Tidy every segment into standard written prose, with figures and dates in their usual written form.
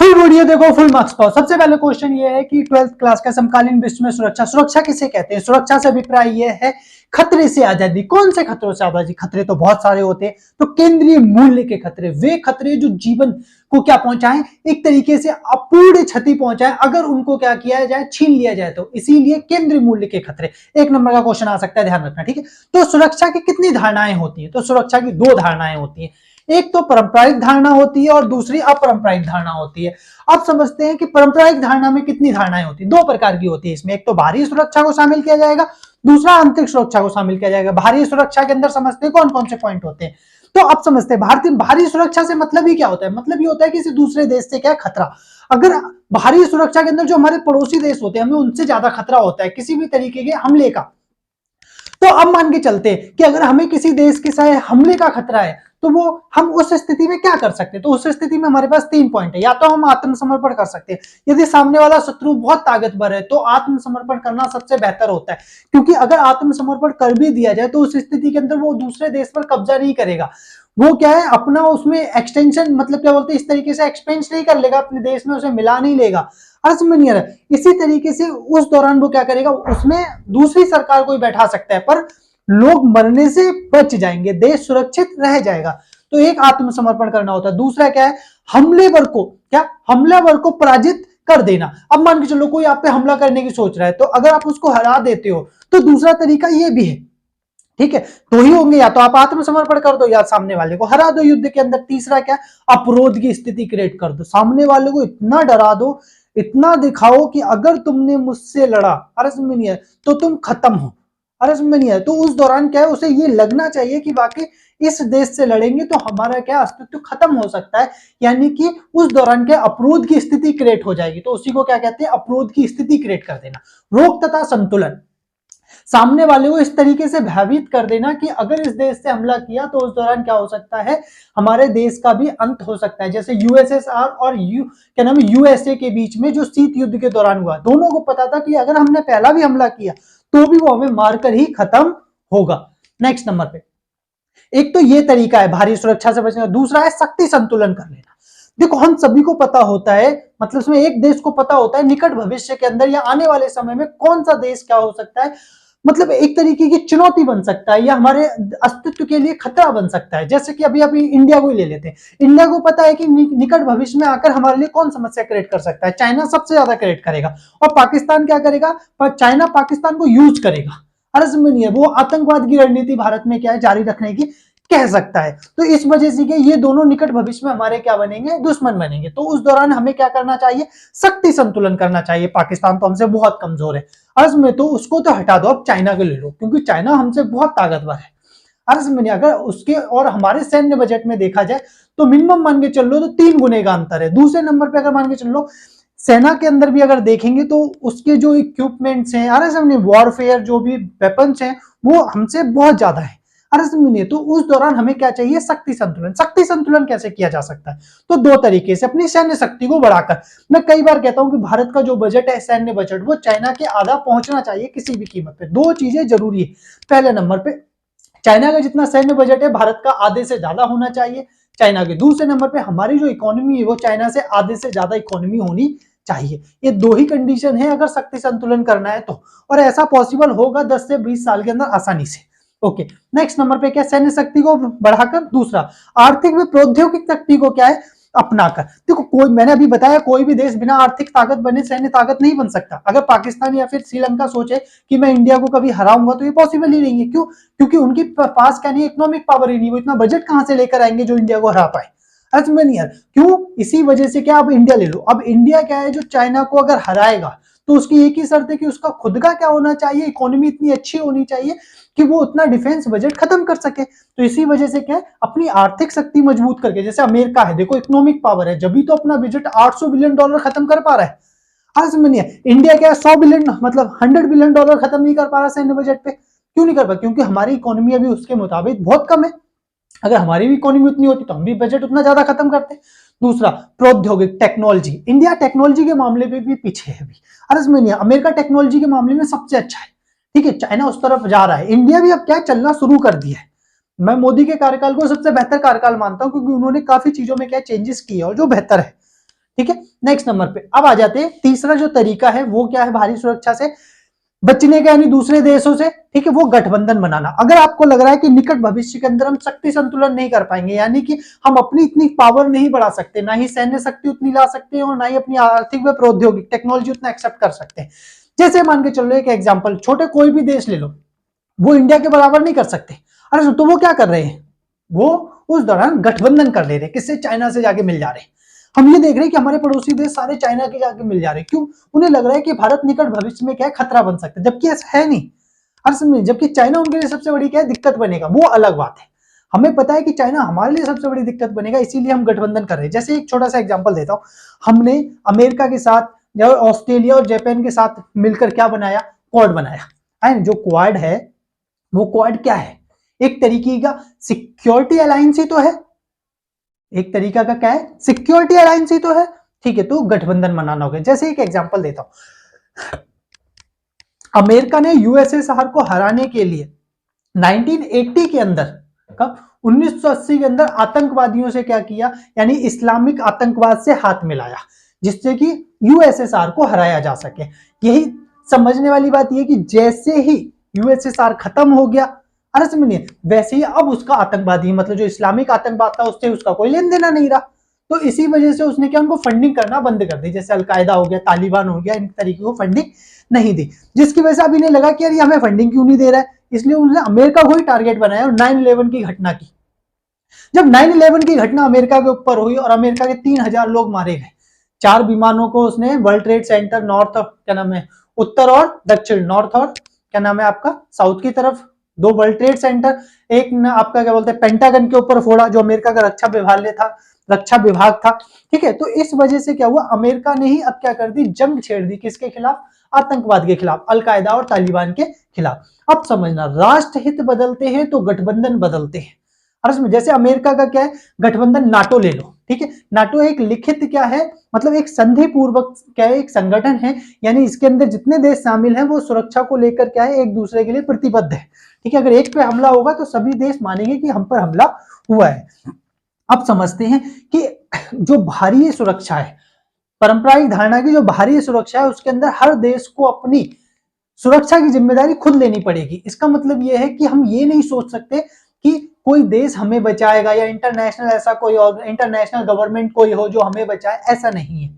Full video देखो, full marks पाओ। सबसे पहले क्वेश्चन ये है कि 12th क्लास का समकालीन विश्व में सुरक्षा, सुरक्षा किसे कहते हैं? सुरक्षा से अभिप्राय ये है खतरे से आजादी। कौन से खतरों से आजादी? खतरे तो बहुत सारे होते हैं, तो केंद्रीय मूल्य के खतरे, वे खतरे जो जीवन को क्या पहुंचाएं, एक तरीके से अपूर्ण क्षति पहुंचाएं अगर उनको क्या किया जाए, छीन लिया जाए तो, इसीलिए केंद्रीय मूल्य के खतरे। एक नंबर का क्वेश्चन आ सकता है, ध्यान रखना, ठीक है। तो सुरक्षा की कितनी धारणाएं होती है? तो सुरक्षा की दो धारणाएं होती है, एक तो पारंपरिक धारणा होती है और दूसरी अपरंपराइक धारणा होती है। अब समझते हैं कि पारंपरिक धारणा में कितनी धारणाएं होती है। दो प्रकार की होती है इसमें, एक तो बाहरी सुरक्षा को शामिल किया जाएगा, दूसरा आंतरिक सुरक्षा को शामिल किया जाएगा। बाहरी सुरक्षा के अंदर समझते हैं कौन कौन से पॉइंट होते हैं। तो अब समझते हैं भारतीय बाहरी सुरक्षा से मतलब ही क्या होता है। मतलब ये होता है किसी दूसरे देश से क्या खतरा। अगर बाहरी सुरक्षा के अंदर जो हमारे पड़ोसी देश होते हैं, हमें उनसे ज्यादा खतरा होता है किसी भी तरीके के हमले का। तो अब मान के चलते हैं कि अगर हमें किसी देश के साथ हमले का खतरा है, तो वो हम उस स्थिति में क्या कर सकते हैं? तो उस स्थिति में हमारे पास तीन पॉइंट है। या तो हम आत्मसमर्पण कर सकते हैं, यदि सामने वाला शत्रु बहुत ताकतवर है तो आत्मसमर्पण करना सबसे बेहतर होता है, क्योंकि अगर आत्मसमर्पण कर भी दिया जाए तो उस स्थिति के अंदर वो दूसरे देश पर कब्जा नहीं करेगा। वो क्या है, अपना उसमें एक्सटेंशन, मतलब क्या बोलते हैं, इस तरीके से एक्सपेंस नहीं कर लेगा अपने देश में, उसे मिला नहीं लेगा। अर्थ में नहीं आ रहा। इसी तरीके से उस दौरान वो क्या करेगा, उसमें दूसरी सरकार को ही बैठा सकता है, पर लोग मरने से बच जाएंगे, देश सुरक्षित रह जाएगा। तो एक आत्मसमर्पण करना होता है। दूसरा क्या है, हमलावर को पराजित कर देना। अब मान के चलो कोई आप पे हमला करने की सोच रहा है, तो अगर आप उसको हरा देते हो तो दूसरा तरीका ये भी है, ठीक है। तो ही होंगे, या तो आप आत्मसमर्पण कर दो या सामने वाले को हरा दो युद्ध के अंदर। तीसरा क्या, अपरोध की स्थिति क्रिएट कर दो, सामने वाले को इतना डरा दो, इतना दिखाओ कि अगर तुमने मुझसे लड़ा, अरे समझ नहीं है, तो तुम खत्म हो, अरे समझ नहीं है। तो उस दौरान क्या है, उसे ये लगना चाहिए कि वाकई इस देश से लड़ेंगे तो हमारा क्या अस्तित्व खत्म हो सकता है, यानी कि उस दौरान क्या अपरोध की स्थिति क्रिएट हो जाएगी। तो उसी को क्या कहते हैं, अपरोध की स्थिति क्रिएट कर देना। रोक तथा संतुलन, सामने वाले को इस तरीके से भयभीत कर देना कि अगर इस देश से हमला किया तो उस दौरान क्या हो सकता है, हमारे देश का भी अंत हो सकता है। जैसे यूएसएसआर और क्या नाम है, यूएसए के बीच में जो शीत युद्ध के दौरान हुआ, दोनों को पता था कि अगर हमने पहला भी हमला किया तो भी वो हमें मारकर ही खत्म होगा। नेक्स्ट नंबर पे, एक तो ये तरीका है भारी सुरक्षा से बचने का। दूसरा है शक्ति संतुलन कर लेना। देखो हम सभी को पता होता है, मतलब इसमें एक देश को पता होता है निकट भविष्य के अंदर या आने वाले समय में कौन सा देश क्या हो सकता है, मतलब एक तरीके की चुनौती बन सकता है या हमारे अस्तित्व के लिए खतरा बन सकता है। जैसे कि अभी अभी इंडिया को ही ले लेते हैं। इंडिया को पता है कि निकट भविष्य में आकर हमारे लिए कौन समस्या क्रिएट कर सकता है, चाइना सबसे ज्यादा क्रिएट करेगा। और पाकिस्तान क्या करेगा, पर चाइना पाकिस्तान को यूज करेगा, अर्ज में नहीं है, वो आतंकवाद की रणनीति भारत में क्या है, जारी रखने की कह सकता है। तो इस वजह से ये दोनों निकट भविष्य में हमारे क्या बनेंगे, दुश्मन बनेंगे। तो उस दौरान हमें क्या करना चाहिए, शक्ति संतुलन करना चाहिए। पाकिस्तान तो हमसे बहुत कमजोर है, अर्ज में तो उसको तो हटा दो, अब चाइना को ले लो, क्योंकि चाइना हमसे बहुत ताकतवर है। अर्ज में अगर उसके और हमारे सैन्य बजट में देखा जाए तो मिनिमम मान के चल लो तो 3 गुने का अंतर है। दूसरे नंबर पे अगर मान के चल लो, सेना के अंदर भी अगर देखेंगे तो उसके जो इक्विपमेंट्स हैं, अरे समझे, वॉरफेयर जो भी वेपन्स हैं वो हमसे बहुत ज्यादा है, अरे समझिए। तो उस दौरान हमें क्या चाहिए, शक्ति संतुलन। शक्ति संतुलन कैसे किया जा सकता है, तो दो तरीके से, अपनी सैन्य शक्ति को बढ़ाकर। मैं कई बार कहता हूं कि भारत का जो बजट है, सैन्य बजट, वो चाइना के आधा पहुंचना चाहिए किसी भी कीमत पे। दो चीजें जरूरी है। पहले नंबर पे चाइना का जितना सैन्य बजट है भारत का आधे से ज्यादा होना चाहिए चाइना के। दूसरे नंबर पे हमारी जो इकोनॉमी है वो चाइना से आधे से ज्यादा इकोनॉमी होनी चाहिए। ये दो ही कंडीशन है अगर शक्ति संतुलन करना है तो, और ऐसा पॉसिबल होगा 10 से 20 साल के अंदर आसानी से। ओके, नेक्स्ट नंबर पे क्या, सैन्य शक्ति को बढ़ाकर। दूसरा, आर्थिक व प्रौद्योगिक शक्ति को क्या है, अपनाकर। देखो कोई, मैंने अभी बताया, कोई भी देश बिना आर्थिक ताकत बने सैन्य ताकत नहीं बन सकता। अगर पाकिस्तान या फिर श्रीलंका सोचे कि मैं इंडिया को कभी हराऊंगा तो ये पॉसिबल ही नहीं है। क्यों, क्योंकि उनके पास क्या नहीं, इकोनॉमिक पावर ही नहीं, वो इतना बजट कहां से लेकर आएंगे जो इंडिया को हरा पाए। अर्थ में नहीं यार, क्यों, इसी वजह से क्या, अब इंडिया ले लो। अब इंडिया क्या है, जो चाइना को अगर हराएगा तो उसकी एक ही शर्त है कि उसका खुद का क्या होना चाहिए, इकोनॉमी इतनी अच्छी होनी चाहिए कि वो उतना डिफेंस बजट खत्म कर सके। तो इसी वजह से क्या है, अपनी आर्थिक शक्ति मजबूत करके, जैसे अमेरिका है, देखो इकोनॉमिक पावर है, जब भी तो अपना बजट $800 बिलियन खत्म कर पा रहा है। आज समझिए, इंडिया क्या है, 100 बिलियन, मतलब $100 बिलियन खत्म नहीं कर पा रहा सैन्य बजट पे। क्यों नहीं कर पा, क्योंकि हमारी इकोनॉमी अभी उसके मुताबिक बहुत कम है। अगर हमारी भी इकोनॉमी उतनी होती तो हम भी बजट उतना ज्यादा खत्म करते। दूसरा, प्रौद्योगिक टेक्नोलॉजी। इंडिया टेक्नोलॉजी के मामले में भी पीछे है अभी। अरे में नहीं, अमेरिका टेक्नोलॉजी के मामले में सबसे अच्छा है, ठीक है, चाइना उस तरफ जा रहा है, इंडिया भी अब क्या चलना शुरू कर दिया है। मैं मोदी के कार्यकाल को सबसे बेहतर कार्यकाल मानता हूं, क्योंकि उन्होंने काफी चीजों में क्या चेंजेस किए और जो बेहतर है, ठीक है। नेक्स्ट नंबर पे अब आ जाते हैं, तीसरा जो तरीका है वो क्या है बाहरी सुरक्षा से बचने का, यानी दूसरे देशों से, ठीक है, वो गठबंधन बनाना। अगर आपको लग रहा है कि निकट भविष्य के अंदर हम शक्ति संतुलन नहीं कर पाएंगे, यानी कि हम अपनी इतनी पावर नहीं बढ़ा सकते, ना ही सैन्य शक्ति उतनी ला सकते हैं और ना ही अपनी आर्थिक व प्रौद्योगिक टेक्नोलॉजी उतना एक्सेप्ट कर सकते हैं। जैसे मान के चलो एक एग्जांपल, छोटे कोई भी देश ले लो, वो इंडिया के बराबर नहीं कर सकते। अरे तो वो क्या कर रहे हैं, वो उस दौरान गठबंधन कर ले रहे, किससे, चाइना से जाके मिल जा रहे। हम ये देख रहे हैं कि हमारे पड़ोसी देश सारे चाइना के जाके मिल जा रहे, क्यों, उन्हें लग रहा है कि भारत निकट भविष्य में क्या है, खतरा बन सकता है, जबकि ऐसा है नहीं। हर समय जबकि चाइना उनके लिए सबसे बड़ी क्या है, दिक्कत बनेगा, वो अलग बात है। हमें पता है कि चाइना हमारे लिए सबसे बड़ी दिक्कत बनेगा, इसीलिए हम गठबंधन कर रहे हैं। जैसे एक छोटा सा एग्जांपल देता हूं, हमने अमेरिका के साथ, ऑस्ट्रेलिया और जापान के साथ मिलकर क्या बनाया, क्वाड बनाया। जो क्वाड है, वो क्वाड क्या है, एक तरीके का सिक्योरिटी अलायंस ही तो है, एक तरीका का क्या है, सिक्योरिटी अलायंस ही तो है, ठीक है। तो गठबंधन बनाना होगा। जैसे एक एग्जांपल देता हूं, अमेरिका ने यूएसएसआर को हराने के लिए 1980 के अंदर, कब, 1980 के अंदर आतंकवादियों से क्या किया, यानी इस्लामिक आतंकवाद से हाथ मिलाया, जिससे कि यूएसएसआर को हराया जा सके। यही समझने वाली बात यह कि जैसे ही यूएसएसआर खत्म हो गया, अरे समझिए, वैसे ही अब उसका आतंकवादी, मतलब जो इस्लामिक आतंकवाद था, उससे उसका कोई लेन देना नहीं रहा। तो इसी वजह से उसने क्या, उनको फंडिंग करना बंद कर दी, जैसे अलकायदा हो गया, तालिबान हो गया, इन तरीके को फंडिंग नहीं दी, जिसकी वजह से अब इन्हें लगा कि यार ये हमें फंडिंग क्यों नहीं दे रहा है, इसलिए उन्होंने अमेरिका को ही टारगेट बनाया और 9/11 की घटना की। जब 9/11 की घटना अमेरिका के ऊपर हुई और अमेरिका के 3000 लोग मारे गए, 4 विमानों को उसने वर्ल्ड ट्रेड सेंटर नॉर्थ, क्या नाम है, उत्तर और दक्षिण, नॉर्थ और क्या नाम है आपका साउथ की तरफ, 2 वर्ल्ड ट्रेड सेंटर, एक ना आपका क्या बोलते हैं पेंटागन के ऊपर फोड़ा, जो अमेरिका का रक्षा विभाग था, ठीक है। तो इस वजह से क्या हुआ, अमेरिका ने ही अब क्या कर दी, जंग छेड़ दी, किसके खिलाफ, आतंकवाद के खिलाफ, अलकायदा और तालिबान के खिलाफ। अब समझना, राष्ट्र हित बदलते हैं तो गठबंधन बदलते हैं। और जैसे अमेरिका का क्या है, गठबंधन नाटो ले लो, ठीक है। नाटो एक लिखित क्या है, मतलब एक संधि पूर्वक क्या है, एक संगठन है, यानी इसके अंदर जितने देश शामिल हैं वो सुरक्षा को लेकर क्या है, एक दूसरे के लिए प्रतिबद्ध है, ठीक है। अगर एक पे हमला होगा तो सभी देश मानेंगे कि हम पर हमला हुआ है। अब समझते हैं कि जो बाहरी सुरक्षा है, पारंपरिक धारणा की जो बाहरी सुरक्षा है, उसके अंदर हर देश को अपनी सुरक्षा की जिम्मेदारी खुद लेनी पड़ेगी। इसका मतलब यह है कि हम ये नहीं सोच सकते कि कोई देश हमें बचाएगा, या इंटरनेशनल ऐसा कोई और इंटरनेशनल गवर्नमेंट कोई हो जो हमें बचाए, ऐसा नहीं है।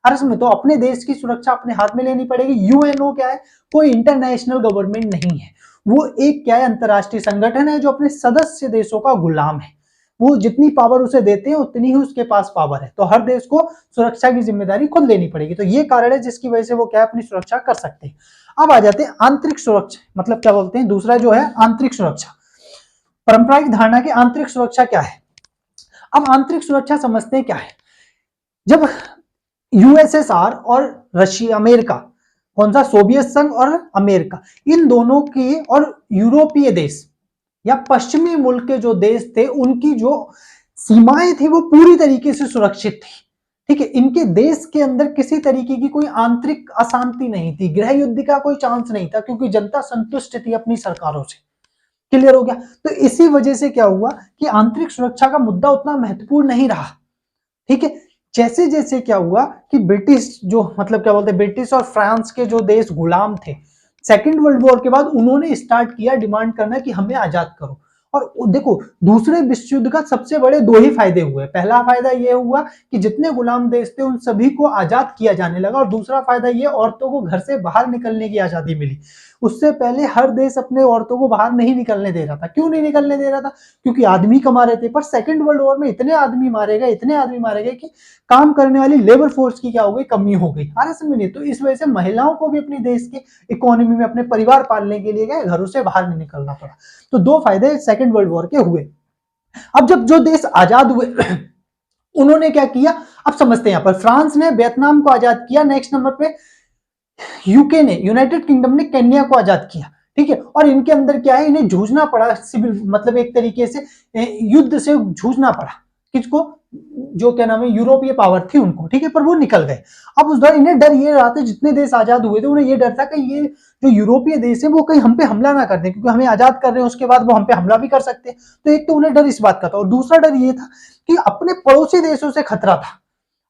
असल में तो अपने देश की सुरक्षा अपने हाथ में लेनी पड़ेगी। यूएनओ क्या है, कोई इंटरनेशनल गवर्नमेंट नहीं है, वो एक क्या है, अंतरराष्ट्रीय संगठन है जो अपने सदस्य देशों का गुलाम है। वो जितनी पावर उसे देते हैं उतनी ही उसके पास पावर है, तो हर देश को सुरक्षा की जिम्मेदारी खुद लेनी पड़ेगी। तो ये कारण है जिसकी वजह से वो क्या है, अपनी सुरक्षा कर सकते हैं। अब आ जाते हैं आंतरिक सुरक्षा, मतलब क्या बोलते हैं, दूसरा जो है आंतरिक सुरक्षा। पारंपरिक धारणा की आंतरिक सुरक्षा क्या है। अब आंतरिक सुरक्षा समझते हैं क्या है। जब यूएसएसआर और रशिया, अमेरिका, कौन सा, सोवियत संघ और अमेरिका, इन दोनों की और यूरोपीय देश या पश्चिमी मुल्क के जो देश थे, उनकी जो सीमाएं थी वो पूरी तरीके से सुरक्षित थी, ठीक है। इनके देश के अंदर किसी तरीके की कोई आंतरिक अशांति नहीं थी, गृह युद्ध का कोई चांस नहीं था, क्योंकि जनता संतुष्ट थी अपनी सरकारों से। क्लियर हो गया। तो इसी वजह से क्या हुआ कि आंतरिक सुरक्षा का मुद्दा उतना महत्वपूर्ण नहीं रहा, ठीक है। जैसे जैसे क्या हुआ कि ब्रिटिश जो, मतलब क्या बोलते हैं, ब्रिटिश और फ्रांस के जो देश गुलाम थे, सेकेंड वर्ल्ड वॉर के बाद उन्होंने स्टार्ट किया डिमांड करना कि हमें आजाद करो। और देखो, दूसरे विश्व युद्ध का सबसे बड़े 2 ही फायदे हुए। पहला फायदा यह हुआ कि जितने गुलाम देश थे उन सभी को आजाद किया जाने लगा, और दूसरा फायदा यह, औरतों को घर से बाहर निकलने की आजादी मिली। उससे पहले हर देश अपने औरतों को बाहर नहीं निकलने दे रहा था। क्यों नहीं निकलने दे रहा था, क्योंकि आदमी कमा रहे थे। पर सेकंड वर्ल्ड वॉर में इतने आदमी मारे गए कि काम करने वाली लेबर फोर्स की क्या हो गई, कमी हो गई। समझिए, तो इस वजह से महिलाओं को भी अपनी देश की इकोनॉमी में अपने परिवार पालने के लिए घरों से बाहर नहीं निकलना पड़ा। तो 2 फायदे सेकंड वर्ल्ड वॉर के हुए। अब जब जो देश आजाद हुए उन्होंने क्या किया, अब समझते हैं। यहाँ पर फ्रांस ने वियतनाम को आजाद किया, नेक्स्ट नंबर पे यूके ने, यूनाइटेड किंगडम ने केन्या को आजाद किया, ठीक है। और इनके अंदर क्या है, इन्हें जूझना पड़ा सिविल, मतलब एक तरीके से युद्ध से जूझना पड़ा। किसको, जो क्या नाम है, यूरोपीय पावर थी उनको, ठीक है। पर वो निकल गए। अब उस दौरान इन्हें डर ये रहा था, जितने देश आजाद हुए थे उन्हें ये डर था कि ये जो यूरोपीय देश है वो कहीं हम पे हमला ना कर दें, क्योंकि हमें आजाद कर रहे हैं, उसके बाद वो हम पे हमला भी कर सकते हैं। तो एक तो उन्हें डर इस बात का था, और दूसरा डर ये था कि अपने पड़ोसी देशों से खतरा था।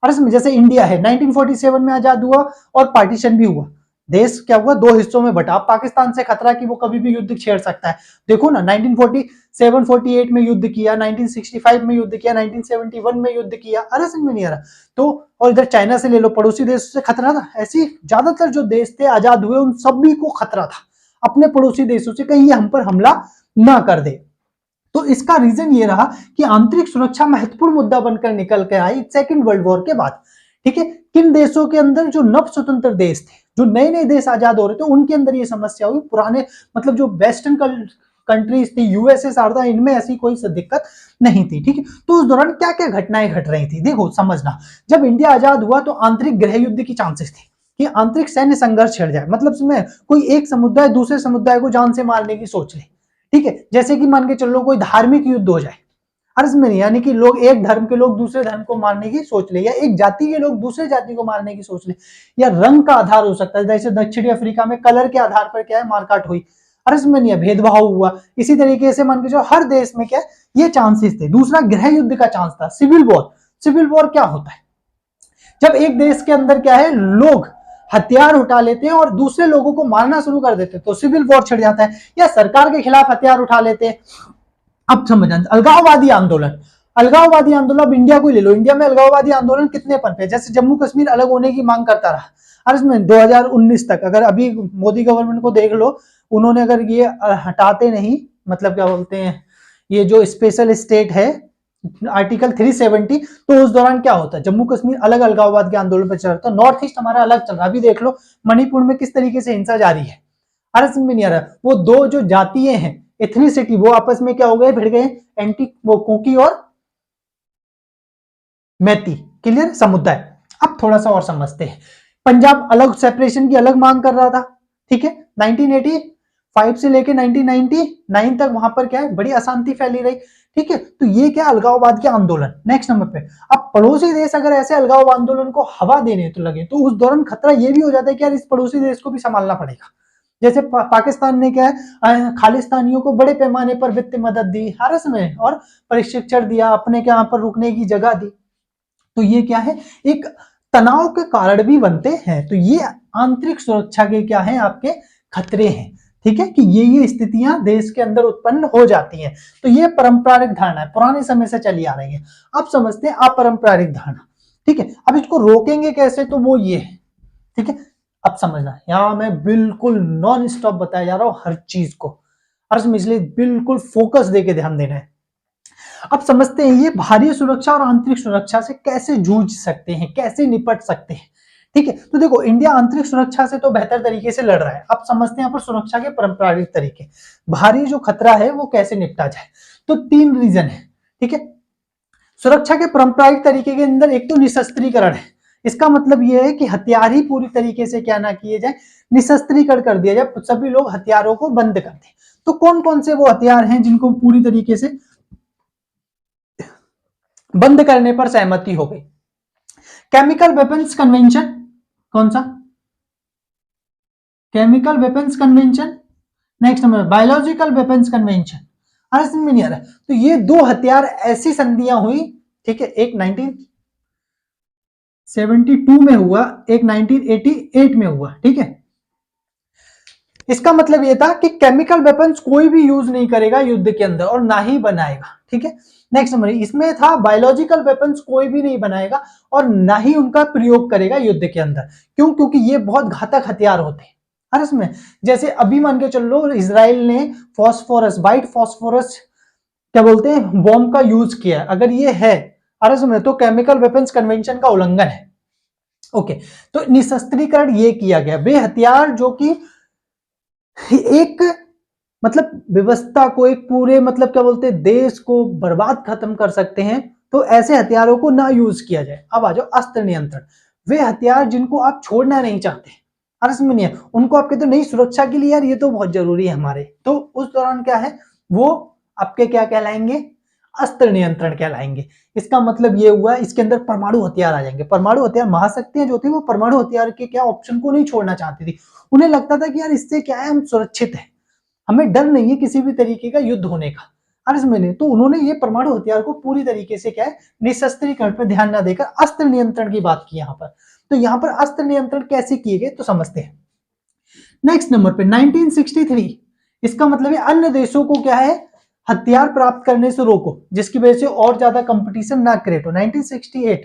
और इसमें जैसे इंडिया है 1947 में आजाद हुआ और पार्टीशन भी हुआ, देश क्या हुआ, दो हिस्सों में बटा। अब पाकिस्तान से खतरा कि वो कभी भी युद्ध छेड़ सकता है। देखो ना 1947-48 में युद्ध किया, 1965 में युद्ध किया, 1971 में युद्ध किया, अरे समझ में नहीं आ रहा। तो और इधर चाइना से ले लो, पड़ोसी देश से खतरा था। ऐसी ज्यादातर जो देश थे आजाद हुए उन सभी को खतरा था अपने पड़ोसी देशों से, कहीं ये हम पर हमला ना कर दे। तो इसका रीजन ये रहा कि आंतरिक सुरक्षा महत्वपूर्ण मुद्दा बनकर निकल के आई सेकेंड वर्ल्ड वॉर के बाद। ठीक है, किन देशों के अंदर, जो नव स्वतंत्र देश थे, जो नए नए देश आजाद हो रहे थे, उनके अंदर ये समस्या हुई। पुराने मतलब जो वेस्टर्न कंट्रीज थी, यूएसएसआर था, इनमें ऐसी कोई दिक्कत नहीं थी। ठीक है, तो उस दौरान क्या क्या घटनाएं घट रही थी, देखो समझना। जब इंडिया आजाद हुआ तो आंतरिक गृह युद्ध की चांसेस थी कि आंतरिक सैन्य संघर्ष छिड़ जाए, मतलब इसमें कोई एक समुदाय दूसरे समुदाय को जान से मारने की सोच ले। ठीक है, जैसे कि मान के चलो कोई धार्मिक युद्ध हो जाए, अर्ज में नहीं, यानी कि लोग एक धर्म के लोग दूसरे धर्म को मारने की सोच ले, या एक जाति के लोग दूसरे जाति को मारने की सोच ले, या रंग का आधार हो सकता है, जैसे दक्षिणी अफ्रीका में कलर के आधार पर क्या है मारकाट हुई, अर्ज में नहीं है, भेदभाव हुआ। इसी तरीके से मान के चलो हर देश में क्या ये चांसेस थे। दूसरा गृह युद्ध का चांस था, सिविल वॉर। सिविल वॉर क्या होता है, जब एक देश के अंदर क्या है लोग हथियार उठा लेते हैं और दूसरे लोगों को मारना शुरू कर देते हैं, तो सिविल वॉर छिड़ जाता है, या सरकार के खिलाफ हथियार उठा लेते हैं। अब समझना, अलगाववादी आंदोलन, अलगाववादी आंदोलन, अब इंडिया को ले लो, इंडिया में अलगाववादी आंदोलन कितने पनपे, जैसे जम्मू कश्मीर अलग होने की मांग करता रहा, और इसमें 2019 तक, अगर अभी मोदी गवर्नमेंट को देख लो, उन्होंने अगर ये हटाते नहीं, मतलब क्या बोलते हैं, ये जो स्पेशल स्टेट है आर्टिकल 370, तो उस दौरान क्या होता है, जम्मू कश्मीर अलग अलगाववाद के आंदोलन पर चल रहा था, नॉर्थ ईस्ट हमारा अलग चल रहा है। अभी देख लो मणिपुर में किस तरीके से हिंसा जारी है, अरे समझ में नहीं आ रहा। वो दो जो जातीय हैं, एथनिसिटी, वो आपस में क्या हो गए, भिड़ गए, एंटी वो कोकी और मैती, क्लियर, समुदाय। अब थोड़ा सा और समझते हैं। पंजाब अलग सेपरेशन की अलग मांग कर रहा था, ठीक है, 1985 से लेके 1999 तक वहां पर क्या है बड़ी अशांति फैली रही। ठीक है, तो ये क्या अलगाववाद के आंदोलन। नेक्स्ट नंबर पे, अब पड़ोसी देश अगर ऐसे अलगाव आंदोलन को हवा देने तो लगे, तो उस दौरान खतरा ये भी हो जाता है कि यार इस पड़ोसी देश को भी संभालना पड़ेगा। जैसे पाकिस्तान ने क्या है खालिस्तानियों को बड़े पैमाने पर वित्तीय मदद दी हर समय, और प्रशिक्षण दिया, अपने के यहाँ पर रुकने की जगह दी, तो ये क्या है एक तनाव के कारण भी बनते हैं। तो ये आंतरिक सुरक्षा के क्या है आपके खतरे हैं। ठीक है, कि ये स्थितियां देश के अंदर उत्पन्न हो जाती हैं। तो ये पारंपरिक धारणा है, पुराने समय से चली आ रही है। अब समझते हैं अपारंपरिक धारणा। ठीक है, अब इसको रोकेंगे कैसे, तो वो ये है। ठीक है, अब समझना, यहां मैं बिल्कुल नॉन स्टॉप बताया जा रहा हूं हर चीज को, और इसलिए बिल्कुल फोकस देके ध्यान देना है। अब समझते हैं ये बाहरी सुरक्षा और आंतरिक सुरक्षा से कैसे जूझ सकते हैं, कैसे निपट सकते हैं। ठीक है, तो देखो इंडिया आंतरिक सुरक्षा से तो बेहतर तरीके से लड़ रहा है। अब समझते हैं यहाँ पर सुरक्षा के पारंपरिक तरीके, बाहरी जो खतरा है वो कैसे निपटा जाए। तो 3 रीजन है। ठीक है, सुरक्षा के पारंपरिक तरीके के अंदर एक तो निशस्त्रीकरण है। इसका मतलब यह है कि हथियार ही पूरी तरीके से क्या ना किए जाए, निशस्त्रीकरण कर दिया जाए, सभी लोग हथियारों को बंद कर दें। तो कौन कौन से वो हथियार हैं जिनको पूरी तरीके से बंद करने पर सहमति हो गई। केमिकल वेपन्स कन्वेंशन, कौन सा, chemical weapons convention. Next number biological weapons convention. समझ में नहीं आ रहा। तो ये 2 हथियार ऐसी संधियां हुई, ठीक है, एक 1972 में हुआ, एक 1988 में हुआ। ठीक है, इसका मतलब यह था कि केमिकल वेपन्स कोई भी यूज नहीं करेगा युद्ध के अंदर और ना ही बनाएगा। ठीक है, नेक्स्ट नंबर इसमें था बायोलॉजिकल वेपन्स कोई भी नहीं बनाएगा और ना ही उनका प्रयोग करेगा युद्ध के अंदर। क्यों, क्योंकि ये बहुत घातक हथियार होते हैं। हर इसमें जैसे अभी मान के चलो इजराइल ने फॉस्फोरस, व्हाइट फॉस्फोरस क्या बोलते हैं बॉम्ब का यूज किया, अगर ये है अरे तो केमिकल वेपन्स कन्वेंशन का उल्लंघन है। ओके, तो निशस्त्रीकरण ये किया गया, वे हथियार जो कि एक मतलब व्यवस्था को, एक पूरे मतलब क्या बोलते हैं देश को बर्बाद खत्म कर सकते हैं, तो ऐसे हथियारों को ना यूज किया जाए। अब आ जाओ अस्त्र नियंत्रण, वे हथियार जिनको आप छोड़ना नहीं चाहते, में नहीं है, उनको आप कहते हो नहीं सुरक्षा के लिए यार ये तो बहुत जरूरी है हमारे, तो उस दौरान क्या है वो आपके क्या कहलाएंगे, अस्त्र नियंत्रण कहलाएंगे। इसका मतलब ये हुआ इसके अंदर परमाणु हथियार आ जाएंगे। परमाणु हथियार, महाशक्तियां जो थी वो परमाणु हथियार के क्या ऑप्शन को नहीं छोड़ना चाहती थी। उन्हें लगता था कि यार इससे क्या है हम सुरक्षित है, हमें डर नहीं है किसी भी तरीके का युद्ध होने का। और इसमें तो उन्होंने ये परमाणु हथियार को पूरी तरीके से क्या है, निशस्त्रीकरण पर ध्यान न देकर अस्त्र नियंत्रण की बात की यहाँ पर। तो यहाँ पर अस्त्र नियंत्रण कैसे किए गए तो समझते हैं। नेक्स्ट नंबर पे 1963, इसका मतलब है अन्य देशों को क्या है, हथियार प्राप्त करने से रोको, जिसकी वजह से और ज्यादा कंपटीशन ना क्रिएट हो। 1968,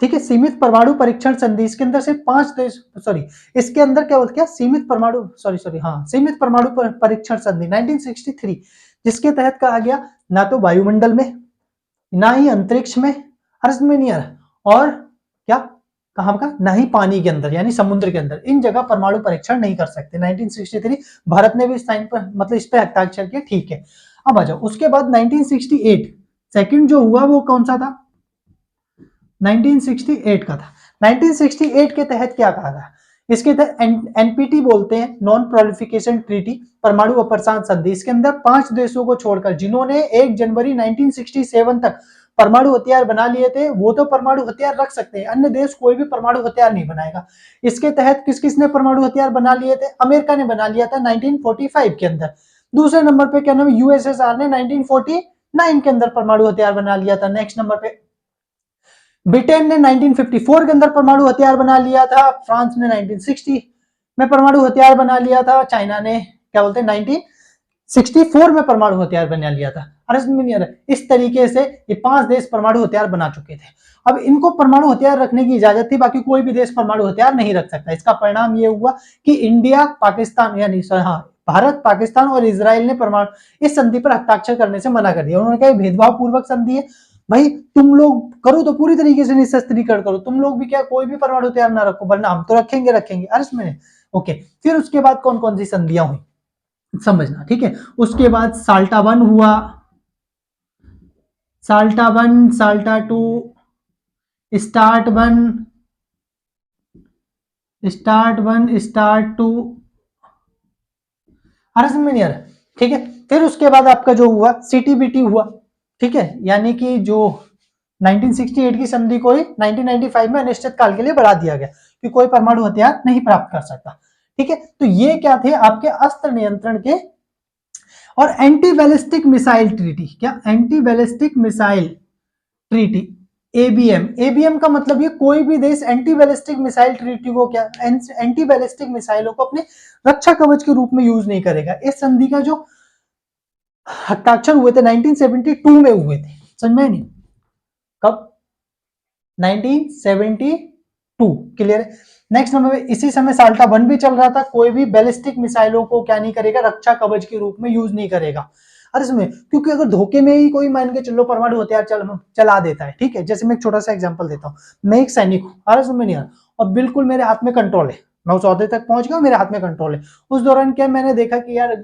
ठीक है, सीमित परमाणु परीक्षण संधि, इसके अंदर से 5 देश, सॉरी इसके अंदर क्या बोलते हैं, सीमित परमाणु, सीमित परमाणु परीक्षण संधि 1963, जिसके तहत कहा गया ना तो वायुमंडल में, ना ही अंतरिक्ष में, अर्थ में नहीं, और क्या कहां का, ना ही पानी के अंदर यानी समुद्र के अंदर, इन जगह परमाणु परीक्षण नहीं कर सकते। 1963 भारत ने भी इस टाइम पर मतलब इस पे हस्ताक्षर किया, ठीक है। अब आ जाओ उसके बाद 1968 सेकंड जो हुआ वो कौन सा था, 1968 का था। 1968 के तहत क्या कहा था, इसके तहत एनपीटी बोलते हैं, नॉन प्रोलिफिकेशन ट्रीटी, परमाणु अप्रसारण संधि। इसके अंदर 5 देशों को छोड़कर जिन्होंने 1 जनवरी 1967 तक परमाणु हथियार बना लिए थे, वो तो परमाणु हथियार रख सकते हैं, अन्य देश कोई भी परमाणु हथियार नहीं बनाएगा। इसके तहत किस किसने परमाणु हथियार बना लिए थे, अमेरिका ने बना लिया था 1945 के अंदर। दूसरे नंबर पे क्या नाम, यूएसएसआर ने 1949 के अंदर परमाणु हथियार बना लिया था। नेक्स्ट नंबर पे ब्रिटेन ने 1954 के अंदर परमाणु हथियार बना लिया था, फ्रांस ने 1960 में परमाणु हथियार बना लिया था, चाइना ने क्या बोलते हैं 1964 में परमाणु हथियार बना लिया था। इस तरीके से ये 5 देश परमाणु हथियार बना चुके थे। अब इनको परमाणु हथियार रखने की इजाजत थी, बाकी कोई भी देश परमाणु हथियार नहीं रख सकता। इसका परिणाम ये हुआ कि इंडिया, पाकिस्तान यानी भारत, पाकिस्तान और इजराइल ने परमाणु इस संधि पर हस्ताक्षर करने से मना कर दिया। उन्होंने कहा भेदभाव पूर्वक संधि है, भाई तुम लोग करो तो पूरी तरीके से निशस्त्रीकरण करो, तुम लोग भी क्या कोई भी परमाणु हथियार ना रखो, वरना हम तो रखेंगे। अरे में ओके। फिर उसके बाद कौन कौन सी संधियां हुई समझना, ठीक है। उसके बाद साल्टा 1 हुआ, साल्टा 1, साल्टा 2, स्टार्ट 1, स्टार्ट 1, स्टार्ट 2, ठीक है। फिर उसके बाद आपका जो हुआ सीटीबीटी हुआ, ठीक है, यानी कि जो 1968 की संधि को 1995 में अनिश्चित काल के लिए बढ़ा दिया गया कि कोई परमाणु हथियार नहीं प्राप्त कर सकता, ठीक है। तो ये क्या थे आपके अस्त्र नियंत्रण के। और एंटी बैलिस्टिक मिसाइल ट्रीटी, क्या anti ballistic missile treaty, ABM. ABM का मतलब ये कोई भी देश एंटी बैलिस्टिक मिसाइल ट्रीटी को क्या, एंटी बैलिस्टिक मिसाइलों को अपने रक्षा कवच के रूप में यूज नहीं करेगा। इस संधि का जो हस्ताक्षर हुए थे 1972 में हुए थे, समझ में नहीं, कब 1972, क्लियर है। नेक्स्ट नंबर, इसी समय साल्टा 1 भी चल रहा था, कोई भी बैलिस्टिक मिसाइलों को क्या नहीं करेगा, रक्षा कवच के रूप में यूज नहीं करेगा। अरे इसमें क्योंकि अगर धोखे में ही कोई मान के चलो परमाणु हथियार चला देता है, ठीक है, जैसे मैं एक छोटा सा एग्जांपल देता हूँ, मैं एक सैनिक हूँ, अरे इसमें नहीं और बिल्कुल मेरे हाथ में कंट्रोल है, मैं उस ओहदे तक पहुंच गया, मेरे हाथ में कंट्रोल है। उस दौरान क्या मैंने देखा कि यार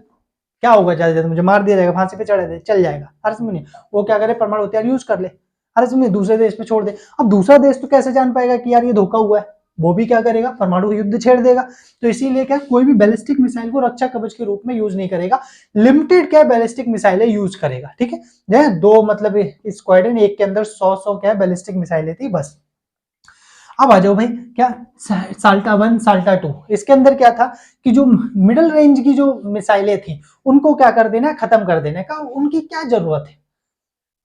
क्या होगा, ज्यादा ज्यादा मुझे मार दिया जाएगा, फांसी पे चढ़ा दे, चल जाएगा, अरे सुनिए वो क्या करे, परमाणु हथियार यूज कर ले, अरे सुनिए दूसरे देश पे छोड़ दे। अब दूसरा देश तो कैसे जान पाएगा कि यार ये धोखा हुआ है, वो भी क्या करेगा, परमाणु युद्ध छेड़ देगा। तो इसीलिए क्या कोई भी बैलिस्टिक मिसाइल को रक्षा कवच के रूप में यूज नहीं करेगा, लिमिटेड क्या बैलिस्टिक मिसाइलें यूज करेगा, ठीक है। दो मतलब स्क्वाड्रन एक के अंदर 100 क्या बैलिस्टिक मिसाइलें थी बस। अब आ जाओ भाई क्या साल्टा 1, साल्टा 2, इसके अंदर क्या था कि जो मिडिल रेंज की जो मिसाइलें थी उनको क्या कर देना, खत्म कर देने का, उनकी क्या जरूरत है,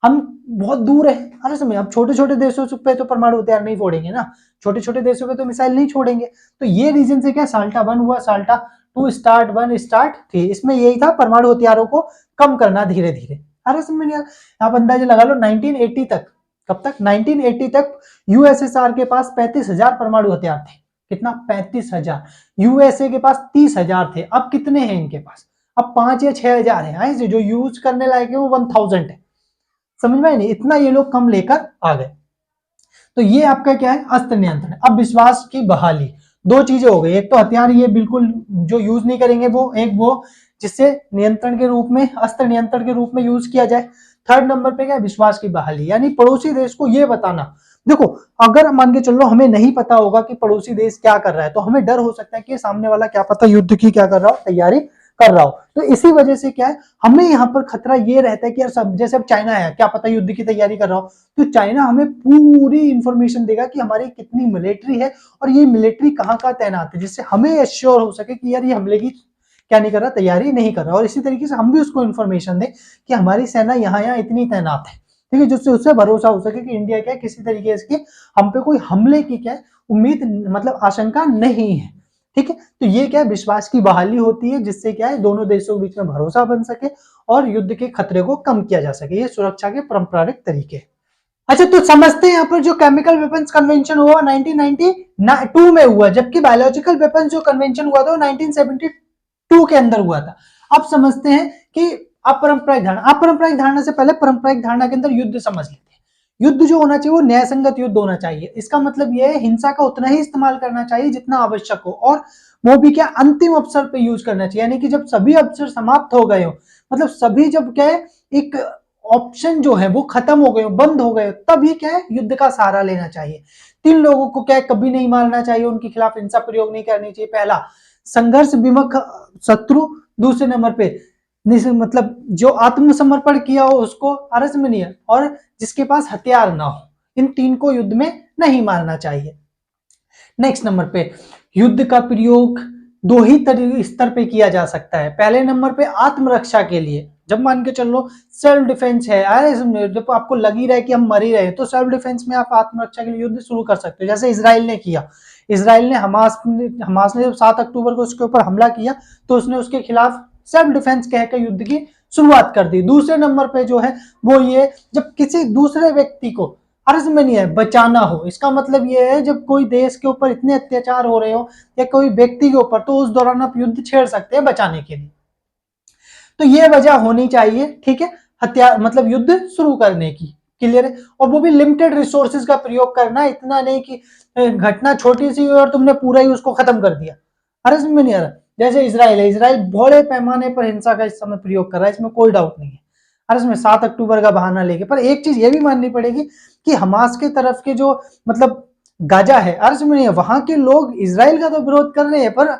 हम बहुत दूर है। अरे समय अब छोटे छोटे देशों पे तो परमाणु हथियार नहीं फोड़ेंगे ना, छोटे छोटे देशों पे तो मिसाइल नहीं छोड़ेंगे। तो ये रीजन से क्या साल्टा 1 हुआ, साल्टा 2, स्टार्ट 1, स्टार्ट 3, इसमें यही था परमाणु हथियारों को कम करना धीरे धीरे। अरे समझ यार आप अंदाजा लगा लो 1980 तक, कब तक, 1980 तक यूएसएसआर के पास 35,000 परमाणु हथियार थे। कितना, 35,000। यूएसए के पास 30,000 थे। अब कितने हैं इनके पास, अब 5 या 6,000 है, जो यूज करने लायक है वो 1000 है। समझ में नहीं, इतना ये लोग कम लेकर आ गए। तो ये आपका क्या है, अस्त्र नियंत्रण। अब विश्वास की बहाली, दो चीजें हो गई, एक तो हथियार ये बिल्कुल जो यूज नहीं करेंगे, वो एक वो जिससे नियंत्रण के रूप में, अस्त्र नियंत्रण के रूप में यूज किया जाए। थर्ड नंबर पे क्या है, विश्वास की बहाली, यानी पड़ोसी देश को ये बताना। देखो अगर मान के चलो हमें नहीं पता होगा कि पड़ोसी देश क्या कर रहा है, तो हमें डर हो सकता है कि सामने वाला क्या पता युद्ध की क्या कर रहा हो, तैयारी कर रहा हो। तो इसी वजह से क्या है, हमें यहाँ पर खतरा ये रहता है कि यार सब, जैसे अब चाइना है, क्या पता युद्ध की तैयारी कर रहा हो, तो चाइना हमें पूरी इंफॉर्मेशन देगा कि हमारी कितनी मिलिट्री है और ये मिलिट्री कहाँ कहाँ तैनात है, जिससे हमें एश्योर हो सके कि यार ये हमले की क्या नहीं कर रहा, तैयारी नहीं कर रहा। और इसी तरीके से हम भी उसको इन्फॉर्मेशन दें कि हमारी सेना यहाँ यहाँ इतनी तैनात है, ठीक है, जिससे उससे भरोसा हो सके कि इंडिया क्या किसी तरीके से हम पे कोई हमले की क्या उम्मीद मतलब आशंका नहीं है, ठीक है। तो ये क्या विश्वास की बहाली होती है, जिससे क्या है दोनों देशों के बीच में भरोसा बन सके और युद्ध के खतरे को कम किया जा सके। ये सुरक्षा के पारंपरिक तरीके। अच्छा, तो समझते हैं यहाँ पर जो केमिकल वेपन्स कन्वेंशन हुआ 1992 में हुआ, जबकि बायोलॉजिकल वेपन्स जो कन्वेंशन हुआ था वो 1972 के अंदर हुआ था। अब समझते हैं कि अपारंपरिक धारणा। अपारंपरिक धारणा से पहले पारंपरिक धारणा के अंदर युद्ध समझ लेते हैं। युद्ध जो होना चाहिए वो न्यायसंगत युद्ध होना चाहिए। इसका मतलब यह है हिंसा का उतना ही इस्तेमाल करना चाहिए जितना आवश्यक हो, और वो भी क्या अंतिम अवसर पे यूज करना चाहिए, यानी कि जब सभी अवसर समाप्त हो गए हो, मतलब सभी जब क्या है एक ऑप्शन जो है वो खत्म हो गए हो, बंद हो गए हो, तभी क्या है युद्ध का सहारा लेना चाहिए। 3 लोगों को क्या है कभी नहीं मारना चाहिए, उनके खिलाफ हिंसा प्रयोग नहीं करनी चाहिए। पहला, संघर्ष विमुख शत्रु। दूसरे नंबर पे मतलब जो आत्मसमर्पण किया हो उसको अरसमनीय, और जिसके पास हथियार ना हो, इन 3 को युद्ध में नहीं मारना चाहिए। नेक्स्ट नंबर पे युद्ध का प्रयोग 2 ही स्तर पे किया जा सकता है। पहले नंबर पे आत्मरक्षा के लिए, जब मान के चलो सेल्फ डिफेंस है, जब आपको लग ही रहा है कि हम मर ही रहे हैं, तो सेल्फ डिफेंस में आप आत्मरक्षा के लिए युद्ध शुरू कर सकते हो, जैसे इसराइल ने किया। इसराइल ने हमास ने जब 7 अक्टूबर को उसके ऊपर हमला किया तो उसने उसके खिलाफ सेल्फ डिफेंस कहकर युद्ध की शुरुआत कर दी। दूसरे नंबर पे जो है वो ये, जब किसी दूसरे व्यक्ति को अर्ज में नहीं है बचाना हो, इसका मतलब ये है जब कोई देश के ऊपर इतने अत्याचार हो रहे हो या कोई व्यक्ति के ऊपर, तो उस दौरान आप युद्ध छेड़ सकते हैं बचाने के लिए। तो ये वजह होनी चाहिए, ठीक है, हथियार मतलब युद्ध शुरू करने की। क्लियर है? और वो भी लिमिटेड रिसोर्सेज का प्रयोग करना, इतना नहीं कि घटना छोटी सी हुई और तुमने पूरा ही उसको खत्म कर दिया। अर्ज में नहीं आ रहा। जैसे इसराइल है, इसराइल बड़े पैमाने पर हिंसा का इस समय प्रयोग कर रहा है, इसमें कोई डाउट नहीं है। और इसमें 7 अक्टूबर का बहाना लेके, पर एक चीज ये भी माननी पड़ेगी कि हमास के तरफ के जो मतलब गाजा है, अर्ज में नहीं है, वहां के लोग इसराइल का तो विरोध कर रहे हैं, पर